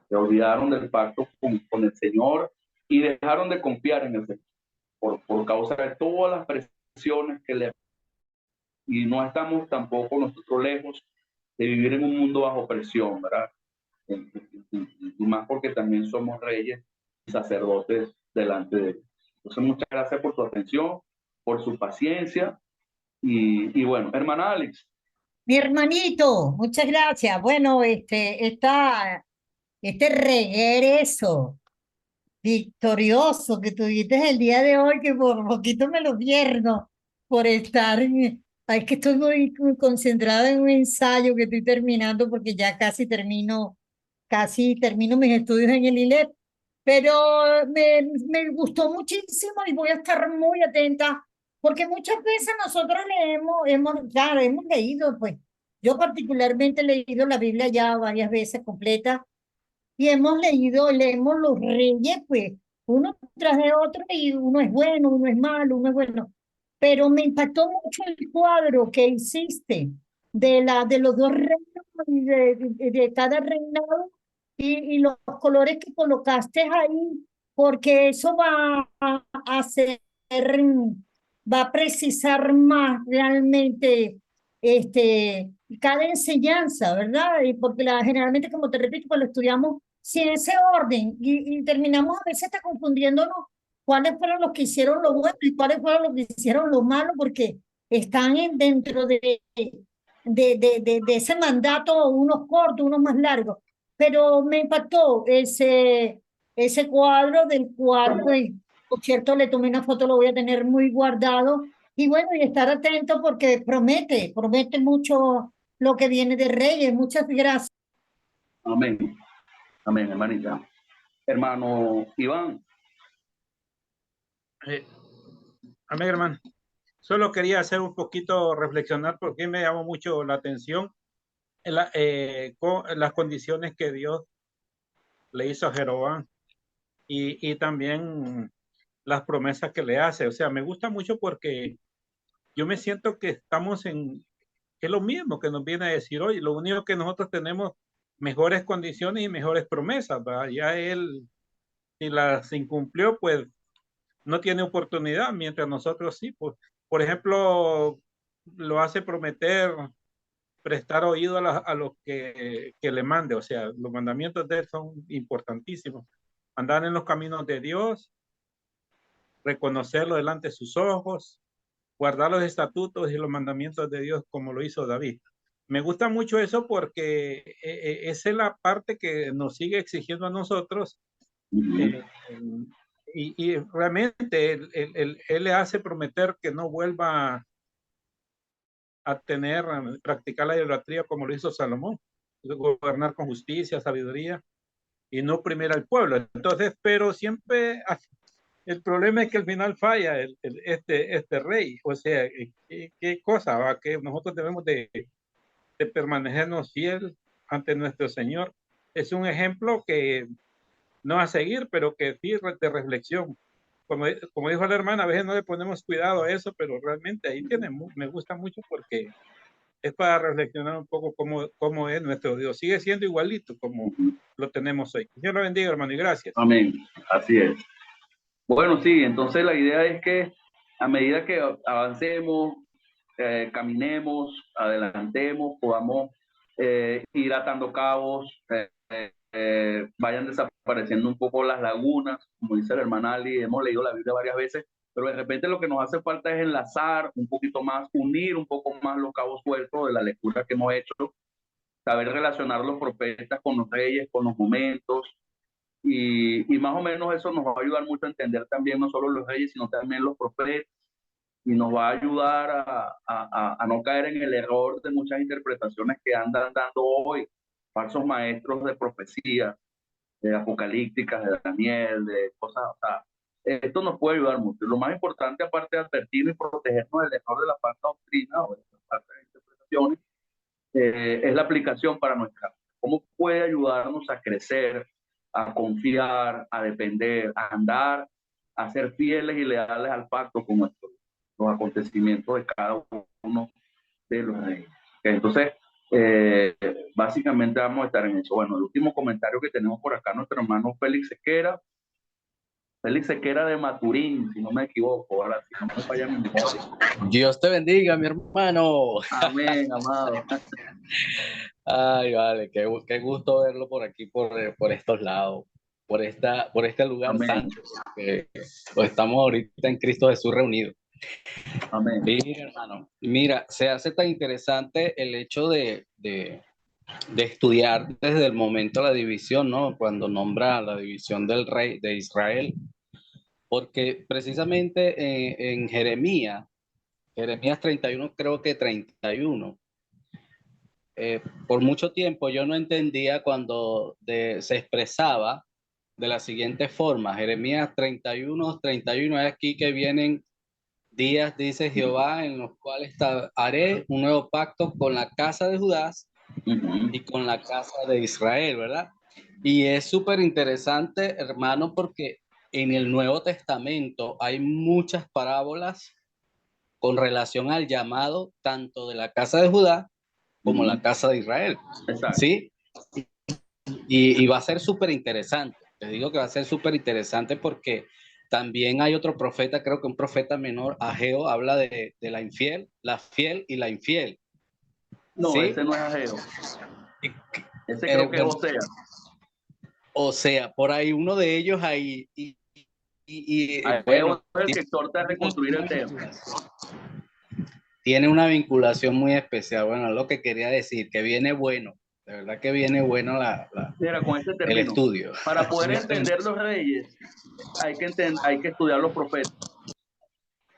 Se olvidaron del pacto con el Señor y dejaron de confiar en el Señor por causa de todas las presiones que le... Y no estamos tampoco nosotros lejos de vivir en un mundo bajo presión, ¿verdad? Y más porque también somos reyes y sacerdotes delante de Dios. Entonces, muchas gracias por su atención, por su paciencia. Y bueno, hermana Alex. Mi hermanito, muchas gracias. Bueno, este regreso victorioso que tuviste el día de hoy, que por poquito me lo pierdo por estar es que estoy muy concentrada en un ensayo que estoy terminando porque ya casi termino mis estudios en el ILEP, pero me gustó muchísimo y voy a estar muy atenta porque muchas veces nosotros claro, hemos leído, pues yo particularmente he leído la Biblia ya varias veces completa y leemos los reyes, pues, uno tras de otro, y uno es bueno, uno es malo, uno es bueno. Pero me impactó mucho el cuadro que hiciste de los dos reinos y de cada reinado y los colores que colocaste ahí, porque eso va a hacer, va a precisar más realmente cada enseñanza, ¿verdad? Y porque generalmente, como te repito, pues lo estudiamos sin ese orden y terminamos a veces hasta confundiéndonos cuáles fueron los que hicieron lo bueno y cuáles fueron los que hicieron lo malo, porque están dentro de ese mandato, unos cortos, unos más largos. Pero me impactó ese cuadro del cual, pues, por cierto, le tomé una foto, lo voy a tener muy guardado. Y bueno, y estar atento porque promete mucho lo que viene de Reyes. Muchas gracias. Amén. Amén, hermanita. Hermano Iván. Amén, hermano. Solo quería hacer un poquito reflexionar porque me llamó mucho la atención con las condiciones que Dios le hizo a Jeroboam y también las promesas que le hace. O sea, me gusta mucho porque yo me siento que estamos en, que es lo mismo que nos viene a decir hoy. Lo único que nosotros tenemos mejores condiciones y mejores promesas, ¿verdad? Ya él, si las incumplió, pues no tiene oportunidad, mientras nosotros sí. Pues, por ejemplo, lo hace prometer prestar oído a los que le mande. O sea, los mandamientos de él son importantísimos. Andar en los caminos de Dios, reconocerlo delante de sus ojos, guardar los estatutos y los mandamientos de Dios como lo hizo David. Me gusta mucho eso porque esa es la parte que nos sigue exigiendo a nosotros y realmente él le hace prometer que no vuelva a practicar la idolatría como lo hizo Salomón, gobernar con justicia, sabiduría y no oprimir al pueblo. Entonces, pero siempre el problema es que al final falla este rey. O sea, ¿qué cosa va? Que nosotros debemos de permanecernos fiel ante nuestro Señor. Es un ejemplo que no a seguir, pero que sí de reflexión. Como dijo la hermana, a veces no le ponemos cuidado a eso, pero realmente ahí me gusta mucho porque es para reflexionar un poco cómo es nuestro Dios. Sigue siendo igualito como lo tenemos hoy. Dios lo bendiga, hermano, y gracias. Amén. Así es. Bueno, sí, entonces la idea es que a medida que avancemos, caminemos, adelantemos, podamos ir atando cabos, vayan desapareciendo un poco las lagunas, como dice el hermano Ali, hemos leído la Biblia varias veces, pero de repente lo que nos hace falta es enlazar un poquito más, unir un poco más los cabos sueltos de la lectura que hemos hecho, saber relacionar los profetas con los reyes, con los momentos, y más o menos eso nos va a ayudar mucho a entender también no solo los reyes, sino también los profetas, y nos va a ayudar a no caer en el error de muchas interpretaciones que andan dando hoy falsos maestros de profecía, de apocalípticas, de Daniel, de cosas. O sea, esto nos puede ayudar mucho. Lo más importante, aparte de advertirnos y protegernos del error de la falsa doctrina o de las falsas interpretaciones, es la aplicación para nuestra vida. ¿Cómo puede ayudarnos a crecer, a confiar, a depender, a andar, a ser fieles y leales al pacto con nuestro Dios? Los acontecimientos de cada uno de los reyes. Entonces, básicamente vamos a estar en eso. Bueno, el último comentario que tenemos por acá, nuestro hermano Félix Sequera de Maturín, si no me equivoco, ahora si no me falla mi memoria. Dios te bendiga, mi hermano. Amén, amado. Ay, vale, qué gusto verlo por aquí, por estos lados, por este lugar Amén. santo, que estamos ahorita en Cristo Jesús reunidos. Amén. Mira, hermano, mira, se hace tan interesante el hecho de estudiar desde el momento de la división, ¿no? Cuando nombra la división del rey de Israel, porque precisamente en Jeremías 31, creo que 31, por mucho tiempo yo no entendía cuando se expresaba de la siguiente forma. Jeremías 31 es aquí que vienen días, dice Jehová, en los cuales haré un nuevo pacto con la casa de Judá y con la casa de Israel, ¿verdad? Y es súper interesante, hermano, porque en el Nuevo Testamento hay muchas parábolas con relación al llamado tanto de la casa de Judá como la casa de Israel. Exacto. ¿Sí? Y va a ser súper interesante. Te digo que va a ser súper interesante porque también hay otro profeta, creo que un profeta menor, Ageo, habla de la infiel, la fiel y la infiel. No, ¿sí? Ese no es Ageo. Ese creo que es Osea. O sea, por ahí uno de ellos ahí. Bueno, es el que exhorta a reconstruir el templo. Tiene una vinculación muy especial. Bueno, es lo que quería decir, que viene bueno. De verdad que viene bueno Mira, con este término, el estudio. Para poder entender los reyes, hay que estudiar los profetas.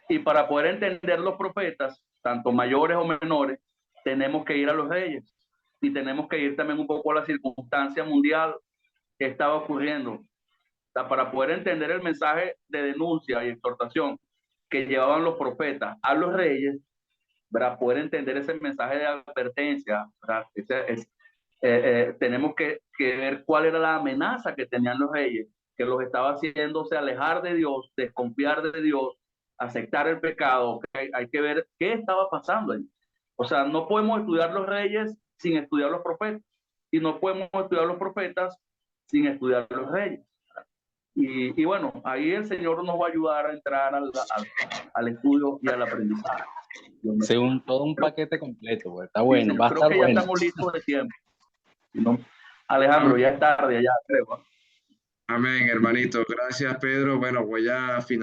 Y para poder entender los profetas, tanto mayores o menores, tenemos que ir a los reyes y tenemos que ir también un poco a la circunstancia mundial que estaba ocurriendo. O sea, para poder entender el mensaje de denuncia y exhortación que llevaban los profetas a los reyes, para poder entender ese mensaje de advertencia, tenemos que ver cuál era la amenaza que tenían los reyes, que los estaba haciéndose alejar de Dios, desconfiar de Dios, aceptar el pecado. Hay que ver qué estaba pasando ahí. O sea, no podemos estudiar los reyes sin estudiar los profetas, y no podemos estudiar los profetas sin estudiar los reyes. Y bueno, ahí el Señor nos va a ayudar a entrar al estudio y al aprendizaje. Según todo un paquete completo, pues, está bueno, Sí, va a creo estar que ya bueno. estamos listos de tiempo. ¿No? Alejandro, ya es tarde, ya creo. Amén, hermanito. Gracias, Pedro. Bueno, voy a finalizar.